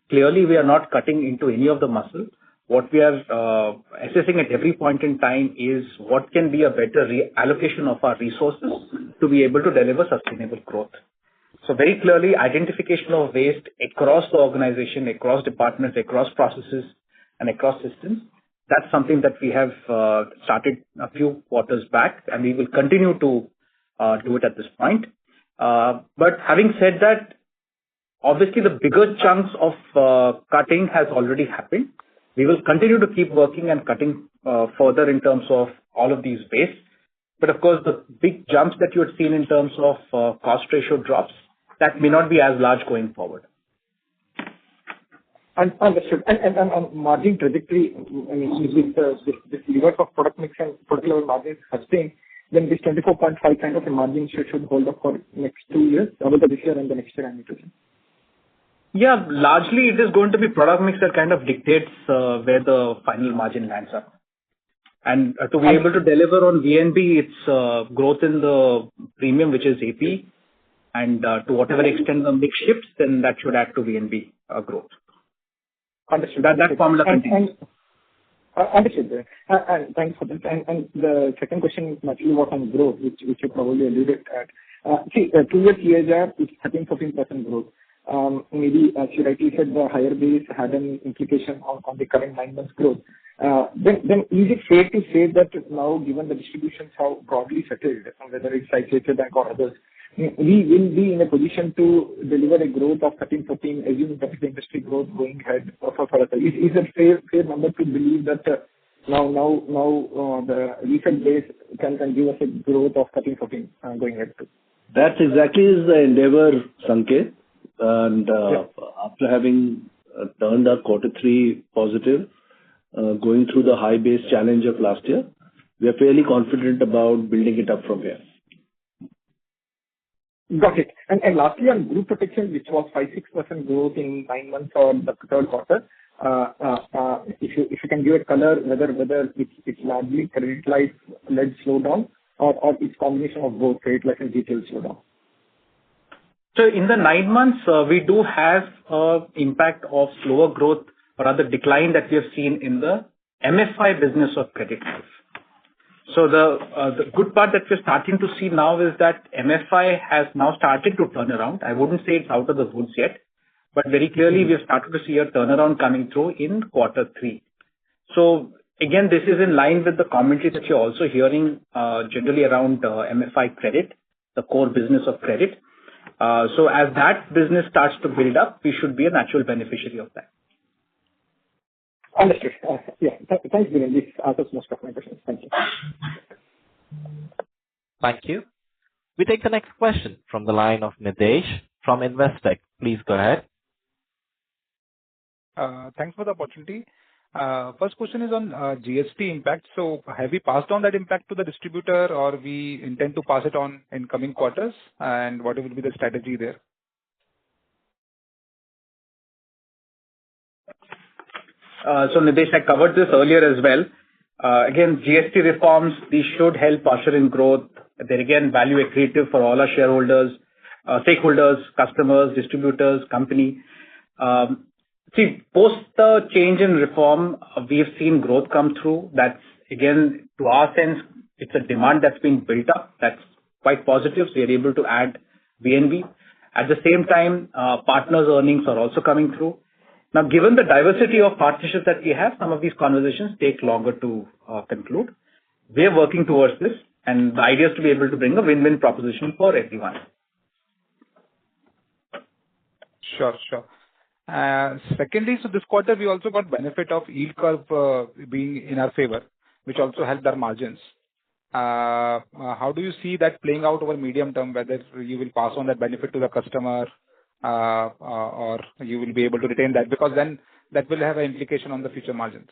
Clearly, we are not cutting into any of the muscle. what we are assessing at every point in time is what can be a better reallocation of our resources to be able to deliver sustainable growth. So very clearly, identification of waste across the organization, across departments, across processes, and across systems. That's something that we have started a few quarters back, and we will continue to do it at this point. But having said that, obviously the bigger chunks of cutting has already happened. We will continue to keep working and cutting further in terms of all of these wastes. But of course, the big jumps that you had seen in terms of cost ratio drops, that may not be as large going forward. Understood. And on margin trajectory, I mean, with this levers of product mix and product level margins sustained, then this 24.5 kind of a margin should hold up for next 2 years, over this year and the next year, I need to say. Yeah, largely it is going to be product mix that kind of dictates where the final margin lands up. And to be able to deliver on VNB, it's growth in the premium, which is AP, and to whatever extent the mix shifts, then that should add to VNB growth. Understood. That formula continues. Understood. And thanks for that. And the second question naturally was on growth, which you probably alluded at. 2-year CAGR is 13-14% growth. Maybe as you rightly said, the higher base had an implication on the current 9 months growth. Then is it fair to say that now, given the distributions how broadly settled, whether it's ICICI Bank or others, we will be in a position to deliver a growth of 13-14, assuming that is the industry growth going ahead for us? Is it fair number to believe that now the recent base can give us a growth of 13-14 going ahead too? That's exactly the endeavor, Sanket. And after having turned our Q3 positive, going through the high base challenge of last year, we are fairly confident about building it up from here. Got it. And lastly, on group protection, which was 5-6% growth in 9 months or the third quarter, if you can give a color whether it's largely credit life-led slowdown or it's combination of both credit life and retail slowdown. So in the 9 months, we do have impact of slower growth or rather decline that we have seen in the MFI business of credit life. So the good part that we're starting to see now is that MFI has now started to turn around. I wouldn't say it's out of the woods yet, but very clearly we have started to see a turnaround coming through in Q3. So again, this is in line with the commentary that you're also hearing generally around MFI credit, the core business of credit. So as that business starts to build up, we should be a natural beneficiary of that. Understood. Thanks, Dhiren. This answers most of my questions. Thank you. Thank you. We take the next question from the line of Nidesh from Investec. Please go ahead. Thanks for the opportunity. First question is on GST impact. So have we passed on that impact to the distributor, or we intend to pass it on in coming quarters? And what will be the strategy there? So Nidesh, I covered this earlier as well. Again, GST reforms, these should help usher in growth. They're again value accretive for all our shareholders, stakeholders, customers, distributors, company. See, post the change in reform, we have seen growth come through. That's again, to our sense, it's a demand that's been built up. That's quite positive. So you're able to add VNB. At the same time, partners' earnings are also coming through. Now, given the diversity of partnerships that we have, some of these conversations take longer to conclude. We are working towards this, and the idea is to be able to bring a win-win proposition for everyone. Sure. Secondly, so this quarter we also got benefit of yield curve being in our favor, which also helped our margins. How do you see that playing out over medium term, whether you will pass on that benefit to the customer or you will be able to retain that, because then that will have an implication on the future margins?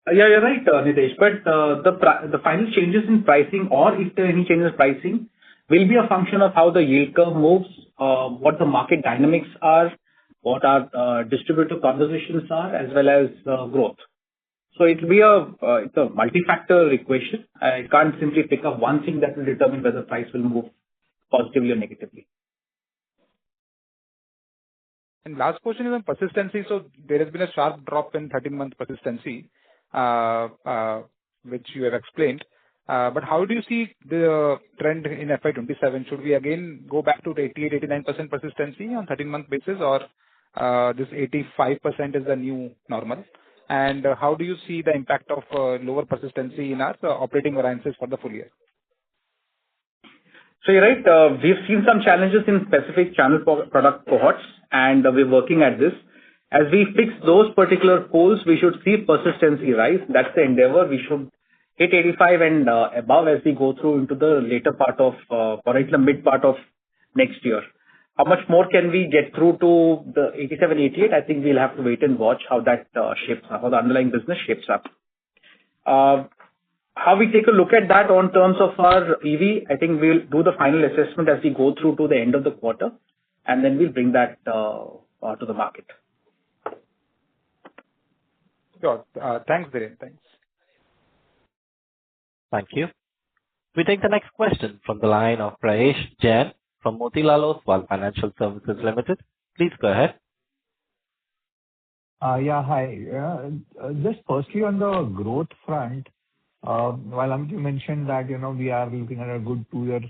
Yeah, you're right, Nidesh. But the final changes in pricing, or if there are any changes in pricing, will be a function of how the yield curve moves, what the market dynamics are, what our distributor conversations are, as well as growth. So it will be it's a multi-factor equation. I can't simply pick up one thing that will determine whether price will move positively or negatively. And last question is on persistency. So there has been a sharp drop in 13-month persistency, which you have explained. But how do you see the trend in FY27? Should we again go back to the 88-89% persistency on 13-month basis, or this 85% is the new normal? And how do you see the impact of lower persistency in our operating variances for the full year? So you're right. We've seen some challenges in specific channel product cohorts, and we're working at this. As we fix those particular poles, we should see persistency rise. That's the endeavor. We should hit 85 and above as we go through into the later part of, or into the mid part of next year. How much more can we get through to the 87, 88? I think we'll have to wait and watch how that shapes up, how the underlying business shapes up. How we take a look at that on terms of our EV, I think we'll do the final assessment as we go through to the end of the quarter, and then we'll bring that to the market. Sure. Thanks, Dhiren. Thanks. Thank you. We take the next question from the line of Prayesh Jain from Motilal Oswal Financial Services Limited. Please go ahead. Yeah, hi. Just firstly on the growth front, while Amit, you mentioned that, we are looking at a good 2-year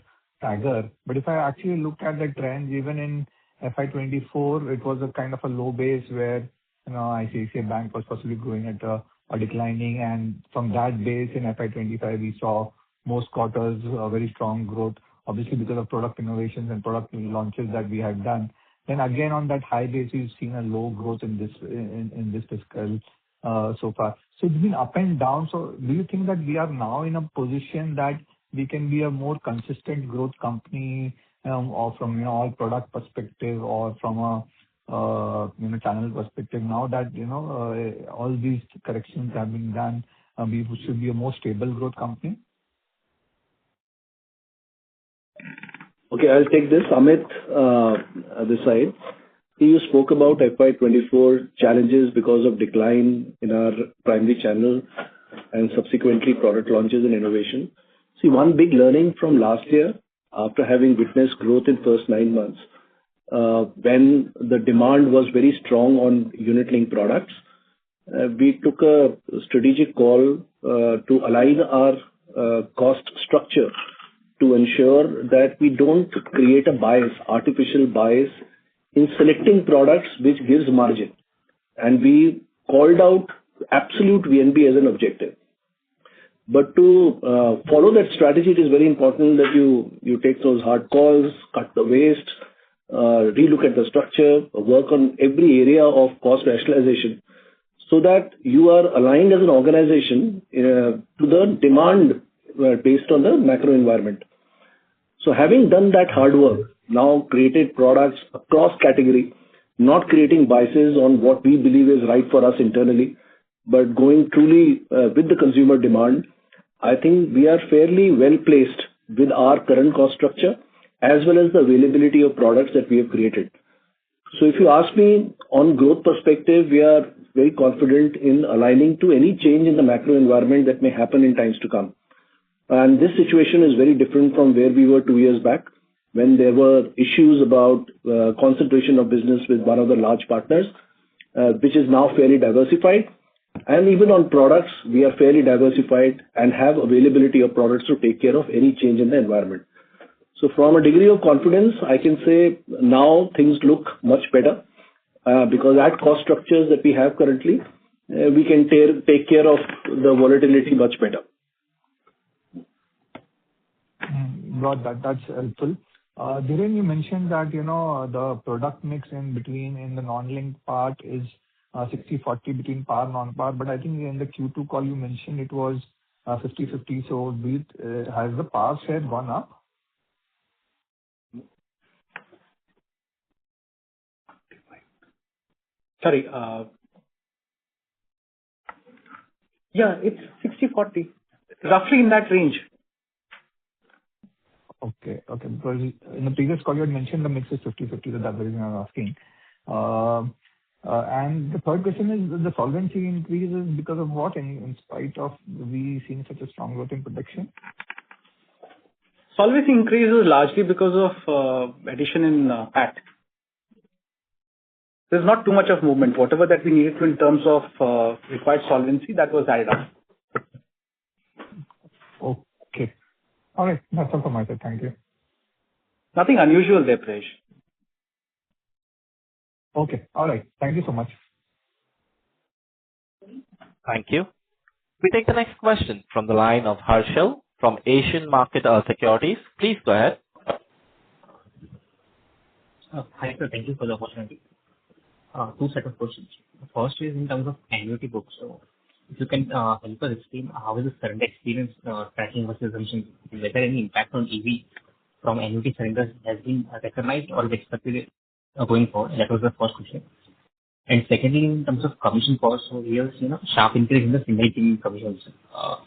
CAGR, but if I actually look at the trends, even in FY24, it was a kind of a low base where, ICICI Bank was possibly growing at a declining, and from that base in FY25, we saw most quarters very strong growth, obviously because of product innovations and product launches that we had done. Then again, on that high base, we've seen a low growth in this fiscal so far. So it's been up and down. So do you think that we are now in a position that we can be a more consistent growth company, or from all product perspective or from a channel perspective, now that all these corrections have been done, we should be a more stable growth company? Okay, I'll take this. Amit, this side. You spoke about FY24 challenges because of decline in our primary channel and subsequently product launches and innovation. See, one big learning from last year, after having witnessed growth in first 9 months, when the demand was very strong on unit-linked products, we took a strategic call to align our cost structure to ensure that we don't create a bias, artificial bias in selecting products which gives margin. And we called out absolute VNB as an objective. But to follow that strategy, it is very important that you take those hard calls, cut the waste, relook at the structure, work on every area of cost rationalization, so that you are aligned as an organization to the demand based on the macro environment. So having done that hard work, now created products across category, not creating biases on what we believe is right for us internally, but going truly with the consumer demand, I think we are fairly well placed with our current cost structure as well as the availability of products that we have created. So if you ask me on growth perspective, we are very confident in aligning to any change in the macro environment that may happen in times to come. And this situation is very different from where we were 2 years back, when there were issues about concentration of business with one of the large partners, which is now fairly diversified. And even on products, we are fairly diversified and have availability of products to take care of any change in the environment. So from a degree of confidence, I can say now things look much better because at cost structures that we have currently, we can take care of the volatility much better. Got that. That's helpful. Dhiren, you mentioned that, the product mix in the non-linked part is 60-40 between par and non-par, but I think in the Q2 call you mentioned it was 50-50. So has the par share gone up? Sorry. Yeah, it's 60-40. Roughly in that range. Okay. Because in the previous call you had mentioned the mix is 50-50, so that's the reason I'm asking. And the third question is, the solvency increases because of what, in spite of we seeing such a strong growth in protection? Solvency increases largely because of addition in PAT. There's not too much of movement. Whatever that we needed to in terms of required solvency, that was added up. Okay. All right. That's all from my side. Thank you. Nothing unusual there, Prayesh. Okay. All right. Thank you so much. Thank you. We take the next question from the line of Harshal from Asian Market Securities. Please go ahead. Hi, sir. Thank you for the opportunity. Two set of questions. The first is in terms of annuity books. So if you can help us explain how is the surrender experience tracking versus assumptions, whether any impact on EV from annuity surrenders has been recognized or is expected going forward. That was the first question. And secondly, in terms of commission costs, so we have seen a sharp increase in the single premium commissions.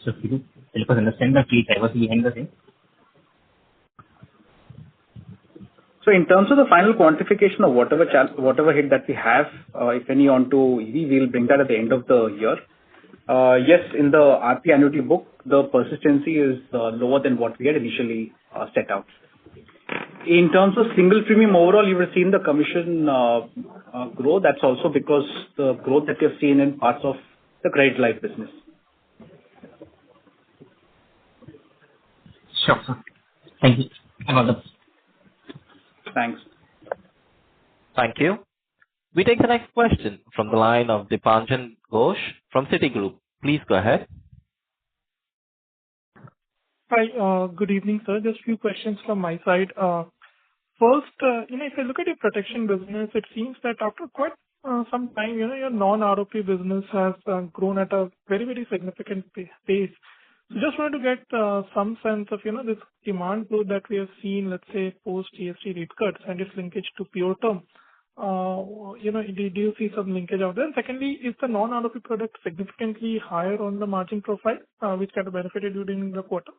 So if you could help us understand the key drivers behind the same. So in terms of the final quantification of whatever hit that we have, if any, onto EV, we'll bring that at the end of the year. Yes, in the RP annuity book, the persistency is lower than what we had initially set out. In terms of single premium overall, you will see in the commission grow. That's also because the growth that you've seen in parts of the credit life business. Sure, sir. Thank you. And all the best. Thanks. Thank you. We take the next question from the line of Dipanjan Ghosh from Citigroup. Please go ahead. Hi, good evening, sir. Just a few questions from my side. First, if I look at your protection business, it seems that after quite some time, your non-ROP business has grown at a very, very significant pace. So just wanted to get some sense of, this demand growth that we have seen, let's say, post GST rate cuts and its linkage to pure term. Do you see some linkage out there? And secondly, is the non-ROP product significantly higher on the margin profile, which kind of benefited you during the quarter?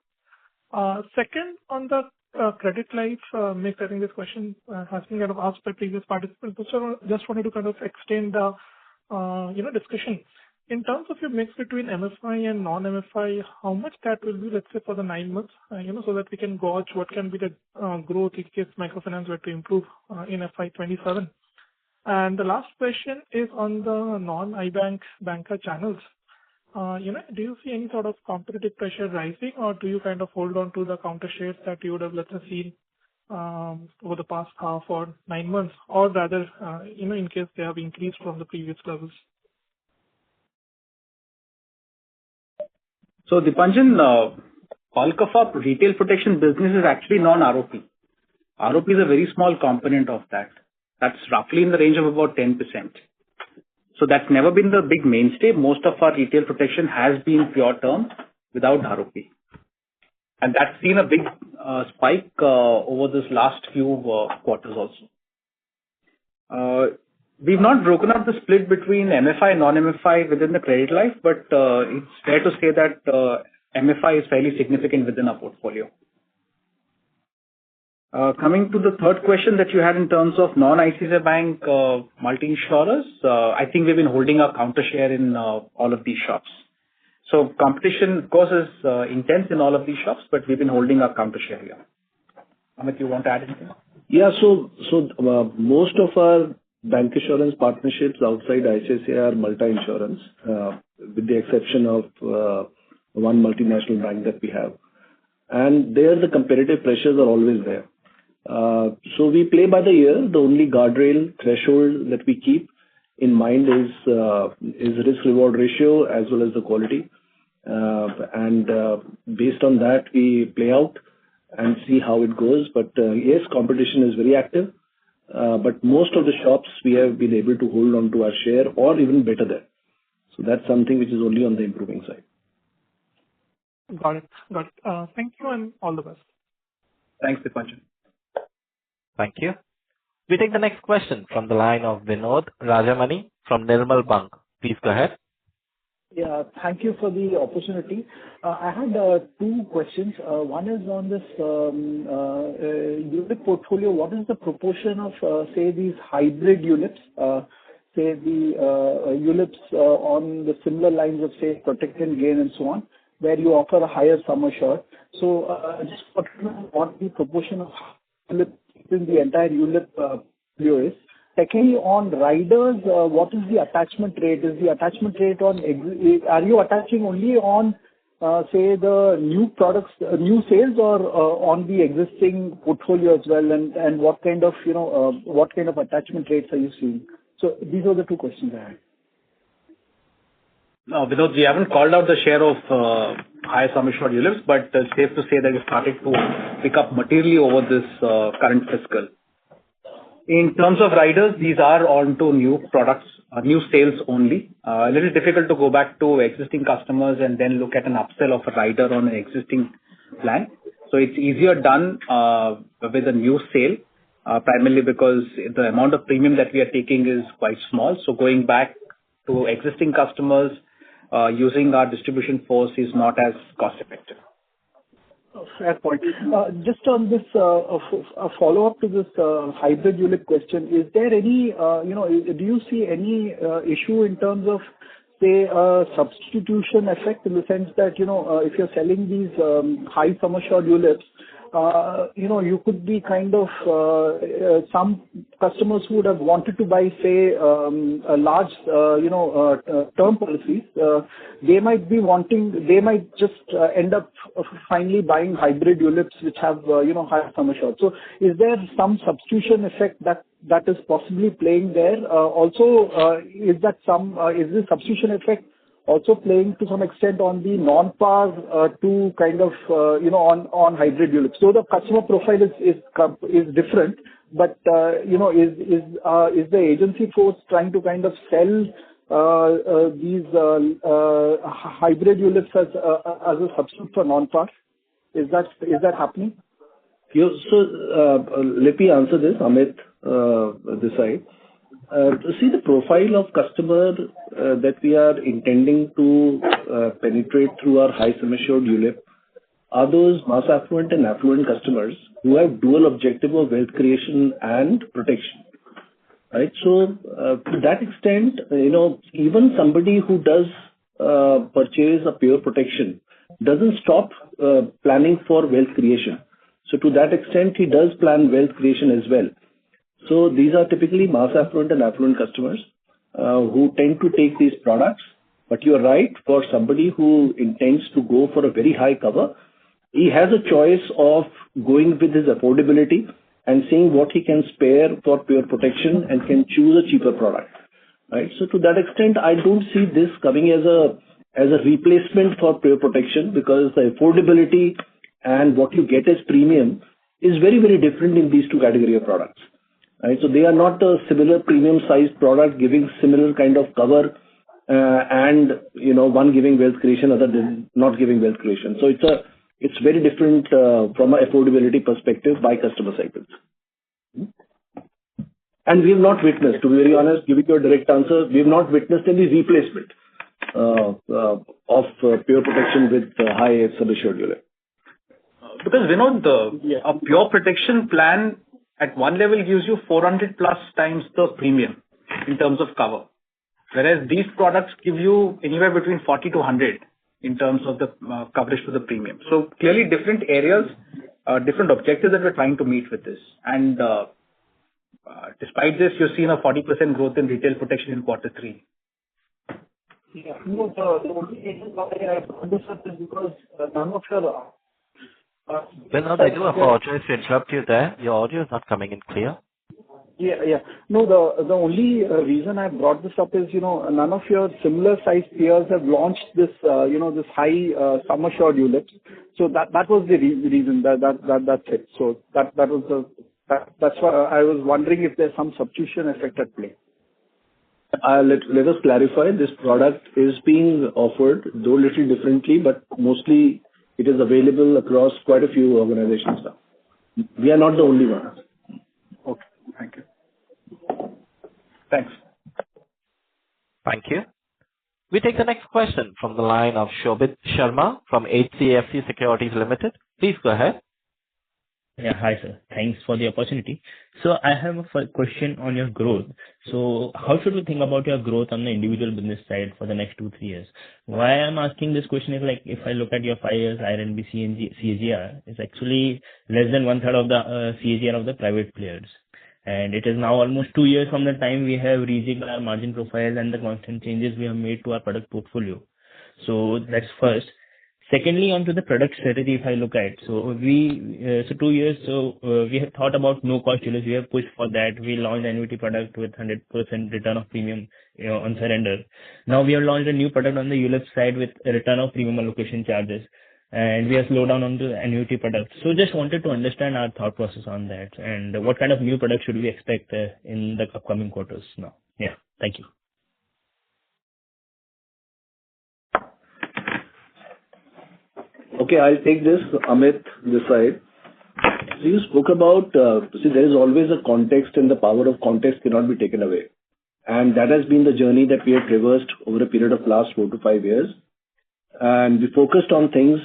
Second, on the credit life mix, I think this question has been kind of asked by previous participants. So just wanted to kind of extend the discussion. In terms of your mix between MFI and non-MFI, how much that will be, let's say, for the 9 months, so that we can gauge what can be the growth in case microfinance were to improve in FY27. And the last question is on the non-iBank banker channels. Do you see any sort of competitive pressure rising, or do you kind of hold on to the counter shares that you would have, let's say, seen over the past half or 9 months, or rather, in case they have increased from the previous levels? So Dipanjan, bulk of our retail protection business is actually non-ROP. ROP is a very small component of that. That's roughly in the range of about 10%. So that's never been the big mainstay. Most of our retail protection has been pure term without ROP. And that's seen a big spike over this last few quarters also. We've not broken up the split between MFI and non-MFI within the credit life, but it's fair to say that MFI is fairly significant within our portfolio. Coming to the third question that you had in terms of non-ICICI Bank multi-insurers, I think we've been holding our counter share in all of these shops. So competition, of course, is intense in all of these shops, but we've been holding our counter share here. Amit, you want to add anything? Yeah, so most of our bank insurance partnerships outside ICICI are multi-insurance, with the exception of one multinational bank that we have. And there the competitive pressures are always there. So we play by the ear. The only guardrail threshold that we keep in mind is risk-reward ratio as well as the quality. And based on that, we play out and see how it goes. But yes, competition is very active. But most of the shops we have been able to hold on to our share or even better there. So that's something which is only on the improving side. Got it. Thank you and all the best. Thanks, Dipanjan. Thank you. We take the next question from the line of Vinod Rajamani from Nirmal Bang. Please go ahead. Yeah, thank you for the opportunity. I had two questions. One is on this unit portfolio. What is the proportion of, say, these hybrid units, say the units on the similar lines of, say, protect and gain and so on, where you offer a higher sum assured? So just what the proportion of units in the entire unit portfolio is. Secondly, on riders, what is the attachment rate? Is the attachment rate on are you attaching only on, say, the new products, new sales or on the existing portfolio as well? And what kind of, what kind of attachment rates are you seeing? So these are the two questions I had. No, Vinod, we haven't called out the share of higher sum assured ULIPs, but it's safe to say that we started to pick up materially over this current fiscal. In terms of riders, these are onto new products, new sales only. A little difficult to go back to existing customers and then look at an upsell of a rider on an existing plan. So it's easier done with a new sale, primarily because the amount of premium that we are taking is quite small. So going back to existing customers using our distribution force is not as cost effective. Fair point. Just on this, a follow-up to this hybrid ULIP question, is there any, do you see any issue in terms of, say, substitution effect in the sense that, if you're selling these high sum assured ULIPs, you could be kind of some customers who would have wanted to buy, say, a large, term policies. They might just end up finally buying hybrid ULIPs which have, higher sum assured. So is there some substitution effect that is possibly playing there? Also, is this substitution effect also playing to some extent on the non-par to kind of, on hybrid ULIPs? So the customer profile is different, but, is the agency force trying to kind of sell these hybrid ULIPs as a substitute for non-par? Is that happening? So let me answer this, Amit, this side. See the profile of customer that we are intending to penetrate through our high sum assured ULIP are those mass affluent and affluent customers who have dual objective of wealth creation and protection. Right. So to that extent, even somebody who does purchase a pure protection doesn't stop planning for wealth creation. So to that extent, he does plan wealth creation as well. So these are typically mass affluent and affluent customers who tend to take these products. But you are right, for somebody who intends to go for a very high cover, he has a choice of going with his affordability and seeing what he can spare for pure protection and can choose a cheaper product. Right. So to that extent, I don't see this coming as a replacement for pure protection, because the affordability and what you get as premium is very, very different in these two category of products. Right. So they are not a similar premium sized product giving similar kind of cover and one giving wealth creation, other than not giving wealth creation. So it's very different from an affordability perspective by customer segments. And we have not witnessed, to be very honest, giving you a direct answer, we have not witnessed any replacement of pure protection with high sum assured ULIP. Because a pure protection plan at one level gives you 400 plus times the premium in terms of cover, whereas these products give you anywhere between 40 to 100 in terms of the coverage for the premium. So clearly different areas, different objectives that we're trying to meet with this. And despite this, you've seen a 40% growth in retail protection in Q3. Yeah. No, the only reason why I brought this up is because none of your Vinod, I do apologize to interrupt you there. Your audio is not coming in clear. Yeah. No, the only reason I brought this up is, none of your similar sized peers have launched this, this high sum assured ULIPs. So that was the reason. That's it. So that's why I was wondering if there's some substitution effect at play. Let us clarify. This product is being offered, though little differently, but mostly it is available across quite a few organizations now. We are not the only ones. Okay. Thank you. Thanks. Thank you. We take the next question from the line of Shobhit Sharma from HDFC Securities Limited. Please go ahead. Yeah. Hi, sir. Thanks for the opportunity. So I have a question on your growth. So how should we think about your growth on the individual business side for the next 2-3 years? Why I'm asking this question is, like, if I look at your 5 years IRNB CAGR, it's actually less than 1/3 of the CAGR of the private players. And it is now almost 2 years from the time we have rejigged our margin profile and the constant changes we have made to our product portfolio. So that's first. Secondly, onto the product strategy, if I look at, so 2 years, we have thought about no cost units. We have pushed for that. We launched annuity product with 100% return of premium on surrender. Now we have launched a new product on the ULIP side with a return of premium allocation charges, and we have slowed down on the annuity product. So just wanted to understand our thought process on that and what kind of new products should we expect in the upcoming quarters now. Yeah, thank you. Okay, I'll take this, Amit, this side. So you spoke about, there is always a context, and the power of context cannot be taken away. And that has been the journey that we have traversed over a period of last 4 to 5 years. And we focused on things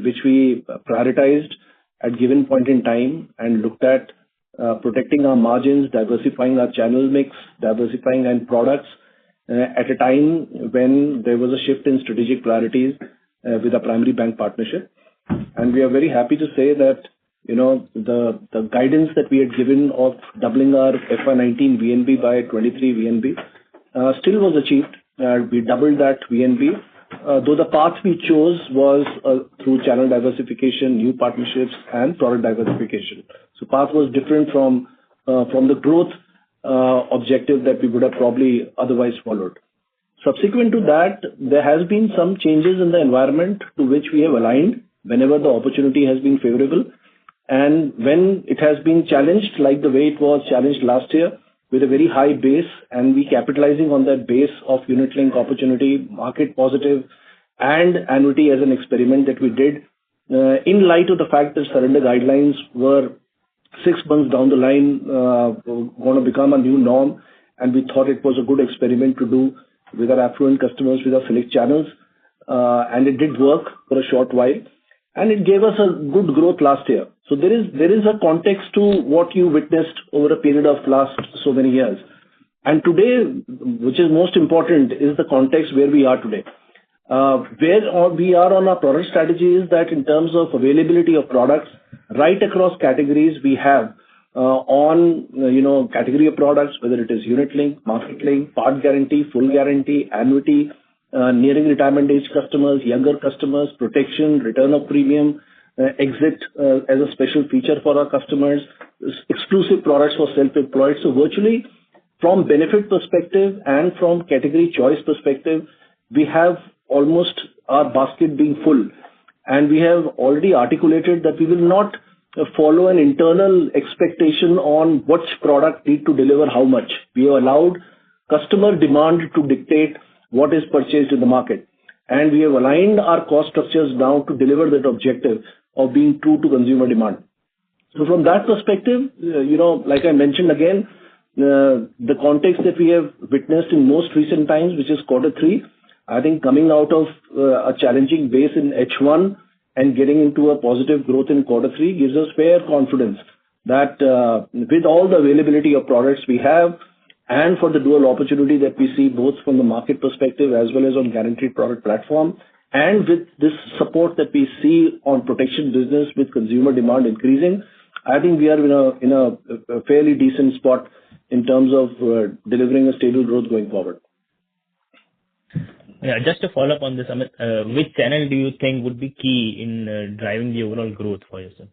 which we prioritized at given point in time and looked at protecting our margins, diversifying our channel mix, diversifying our products at a time when there was a shift in strategic priorities with a primary bank partnership. And we are very happy to say that, the guidance that we had given of doubling our FY19 VNB by 23 VNB still was achieved. We doubled that VNB, though the path we chose was through channel diversification, new partnerships, and product diversification. So path was different from the growth objective that we would have probably otherwise followed. Subsequent to that, there has been some changes in the environment to which we have aligned whenever the opportunity has been favorable. And when it has been challenged, like the way it was challenged last year, with a very high base, and we capitalizing on that base of unit-linked opportunity, market positive, and annuity as an experiment that we did, in light of the fact that surrender guidelines were 6 months down the line going to become a new norm, and we thought it was a good experiment to do with our affluent customers, with our select channels, and it did work for a short while, and it gave us a good growth last year. So there is a context to what you witnessed over a period of last so many years. And today, which is most important, is the context where we are today. Where we are on our product strategy is that in terms of availability of products, right across categories we have category of products, whether it is unit link, market link, part guarantee, full guarantee, annuity, nearing retirement age customers, younger customers, protection, return of premium, exit as a special feature for our customers, exclusive products for self-employed. So virtually from benefit perspective and from category choice perspective, we have almost our basket being full. And we have already articulated that we will not follow an internal expectation on which product need to deliver how much. We have allowed customer demand to dictate what is purchased in the market. And we have aligned our cost structures now to deliver that objective of being true to consumer demand. So from that perspective, like I mentioned again, the context that we have witnessed in most recent times, which is Q3, I think coming out of a challenging base in H1 and getting into a positive growth in Q3 gives us fair confidence that with all the availability of products we have and for the dual opportunity that we see both from the market perspective as well as on guaranteed product platform, and with this support that we see on protection business with consumer demand increasing, I think we are in a fairly decent spot in terms of delivering a stable growth going forward. Yeah, just to follow up on this, Amit, which channel do you think would be key in driving the overall growth for yourself?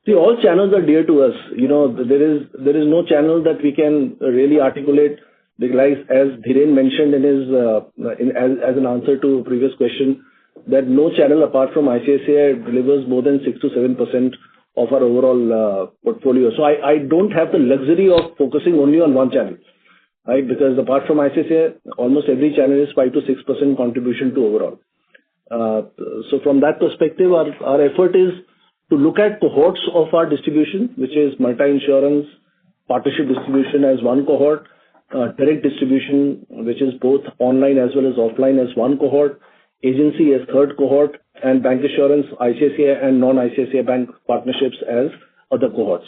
See, all channels are dear to us. There is no channel that we can really articulate. Like as Dhiren mentioned in his as an answer to a previous question, that no channel apart from ICICI delivers more than 6 to 7% of our overall portfolio. So I don't have the luxury of focusing only on one channel, right? Because apart from ICICI, almost every channel is 5 to 6% contribution to overall. So from that perspective, our effort is to look at cohorts of our distribution, which is multi-insurance, partnership distribution as one cohort, direct distribution, which is both online as well as offline as one cohort, agency as third cohort, and bank insurance, ICICI and non-ICICI bank partnerships as other cohorts.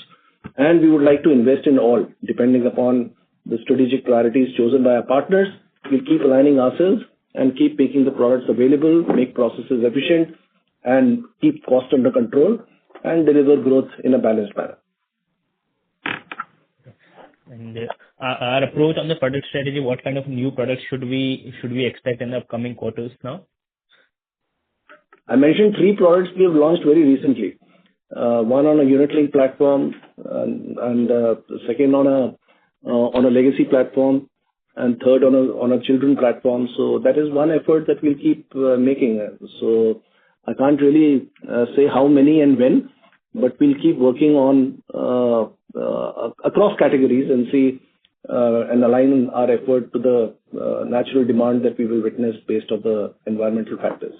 And we would like to invest in all, depending upon the strategic priorities chosen by our partners. We'll keep aligning ourselves and keep making the products available, make processes efficient, and keep cost under control and deliver growth in a balanced manner. And our approach on the product strategy, what kind of new products should we expect in the upcoming quarters now? I mentioned 3 products we have launched very recently. One on a unit-linked platform, and second on a legacy platform, and third on a children platform. So that is one effort that we'll keep making. So I can't really say how many and when, but we'll keep working on across categories and see and align our effort to the natural demand that we will witness based on the environmental factors.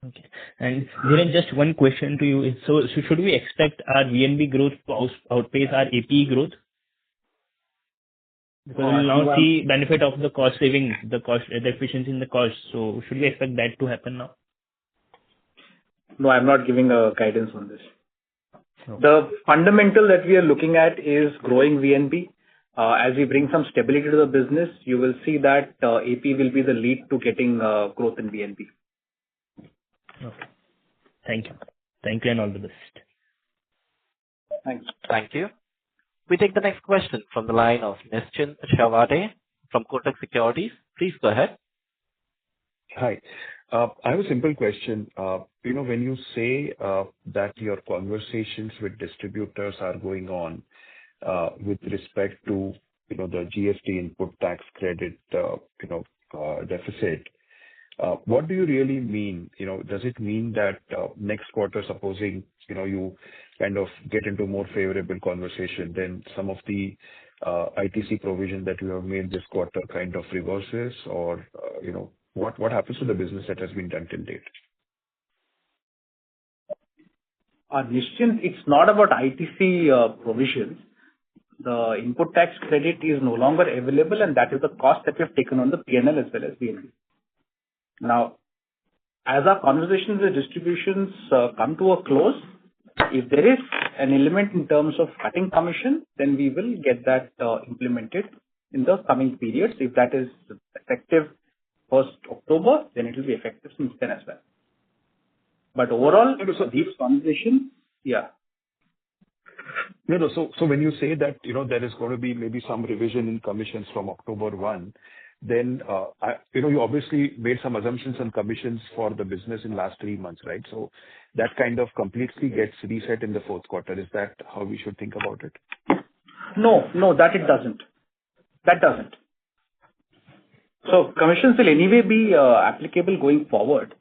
Okay. And Dhiren, just one question to you is, so should we expect our VNB growth to outpace our APE growth? Because we will now see benefit of the cost saving, the efficiency in the cost. So should we expect that to happen now? No, I'm not giving a guidance on this. Okay. The fundamental that we are looking at is growing VNB. As we bring some stability to the business, you will see that AP will be the lead to getting growth in VNB. Okay. Thank you. Thank you and all the best. Thanks. Thank you. We take the next question from the line of Nischint Chawathe from Kotak Securities. Please go ahead. Hi. I have a simple question. When you say that your conversations with distributors are going on with respect to the GST input tax credit deficit, what do you really mean? Does it mean that next quarter, supposing you kind of get into more favorable conversation, then some of the ITC provision that you have made this quarter kind of reverses, or what happens to the business that has been done till date? Nischint, it's not about ITC provisions. The input tax credit is no longer available, and that is the cost that we have taken on the P&L as well as VNB. Now, as our conversations with distributions come to a close, if there is an element in terms of cutting commission, then we will get that implemented in the coming periods. If that is effective 1st October, then it will be effective since then as well. But overall, these conversations, yeah. No. So when you say that there is going to be maybe some revision in commissions from October 1, then you obviously made some assumptions on commissions for the business in last 3 months, right? So that kind of completely gets reset in the fourth quarter. Is that how we should think about it? No, that it doesn't. That doesn't. So commissions will anyway be applicable going forward.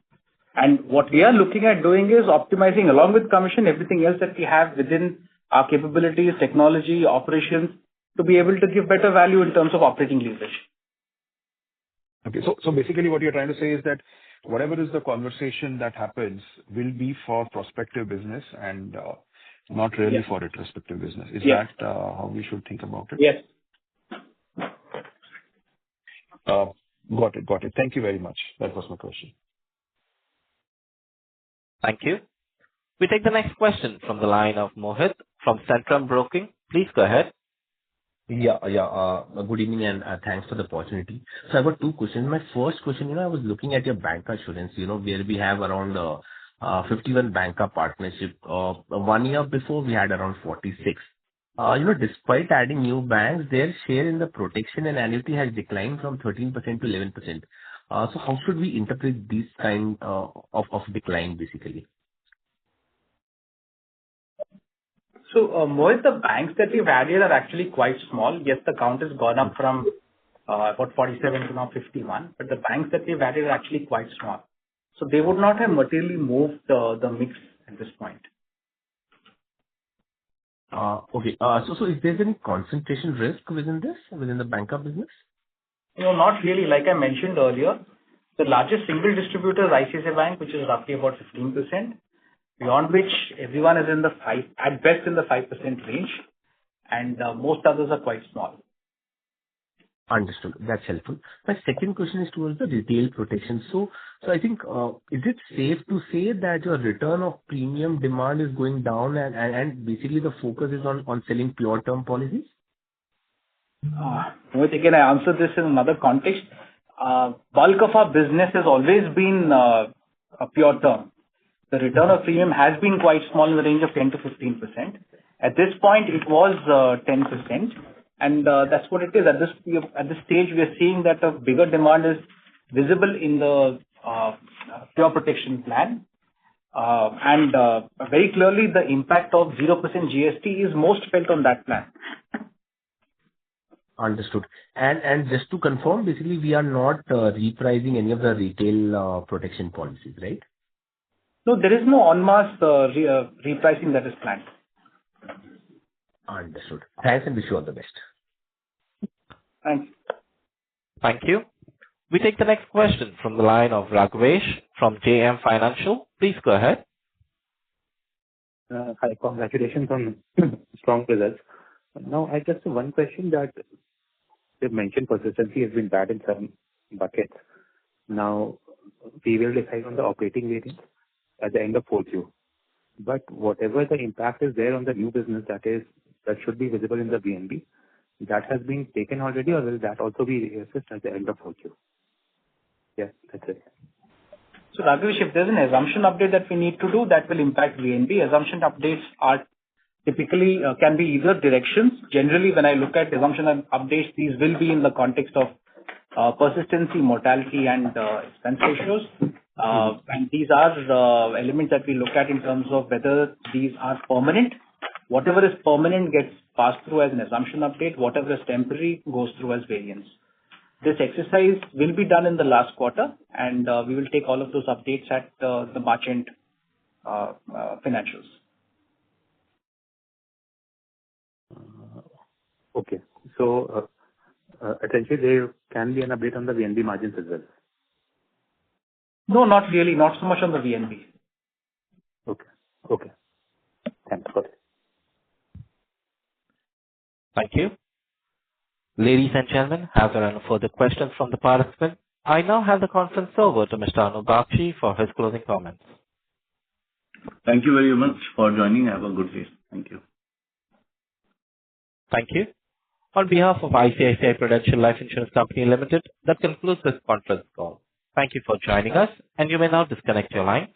And what we are looking at doing is optimizing along with commission everything else that we have within our capabilities, technology, operations, to be able to give better value in terms of operating leverage. Okay. So basically what you're trying to say is that whatever is the conversation that happens will be for prospective business and not really for retrospective business. Is that how we should think about it? Yes. Got it. Thank you very much. That was my question. Thank you. We take the next question from the line of Mohit from Centrum Broking. Please go ahead. Yeah. Good evening and thanks for the opportunity. So I've got 2 questions. My first question, I was looking at your bancassurance, where we have around 51 banca partnership. 1 year before we had around 46. Despite adding new banks, their share in the protection and annuity has declined from 13% to 11%. So how should we interpret this kind of decline basically? So, Mohit, the banks that we've added are actually quite small. Yes, the count has gone up from about 47 to now 51, but the banks that we've added are actually quite small. So they would not have materially moved the mix at this point. Okay. So is there any concentration risk within the banca business? No, not really. Like I mentioned earlier, the largest single distributor is ICICI Bank, which is roughly about 15%. Beyond which, everyone is at best in the 5% range, and most others are quite small. Understood. That's helpful. My second question is towards the retail protection. So I think, is it safe to say that your return of premium demand is going down and basically the focus is on selling pure term policies? Mohit, again, I answered this in another context. Bulk of our business has always been a pure term. The return of premium has been quite small in the range of 10 to 15%. At this point, it was 10%. and that's what it is. At this stage, we are seeing that a bigger demand is visible in the pure protection plan. Very clearly, the impact of 0% GST is most felt on that plan. Understood. And just to confirm, basically, we are not repricing any of the retail protection policies, right? No, there is no en masse repricing that is planned. Understood. Thanks, and wish you all the best. Thanks. Thank you. We take the next question from the line of Raghavesh from JM Financial. Please go ahead. Hi, congratulations on strong results. Now, I just have one question that you mentioned persistency has been bad in some buckets. Now, we will decide on the operating variance at the end of 4Q. But whatever the impact is there on the new business that should be visible in the VNB, that has been taken already, or will that also be reassessed at the end of 4Q? Yeah, that's it. So, Raghavesh, if there's an assumption update that we need to do, that will impact VNB. Assumption updates are typically can be either directions. Generally, when I look at assumption updates, these will be in the context of persistency, mortality, and expense ratios. And these are the elements that we look at in terms of whether these are permanent. Whatever is permanent gets passed through as an assumption update. Whatever is temporary goes through as variance. This exercise will be done in the last quarter, and we will take all of those updates at the March end financials. Okay. So, essentially, there can be an update on the VNB margins as well. No, not really. Not so much on the VNB. Okay. Thanks. Got it. Thank you. Ladies and gentlemen, as there are no further questions from the participant, I now hand the conference over to Mr. Anup Bagchi for his closing comments. Thank you very much for joining. Have a good day. Thank you. Thank you. On behalf of ICICI Prudential Life Insurance Company Limited, that concludes this conference call. Thank you for joining us, and you may now disconnect your lines.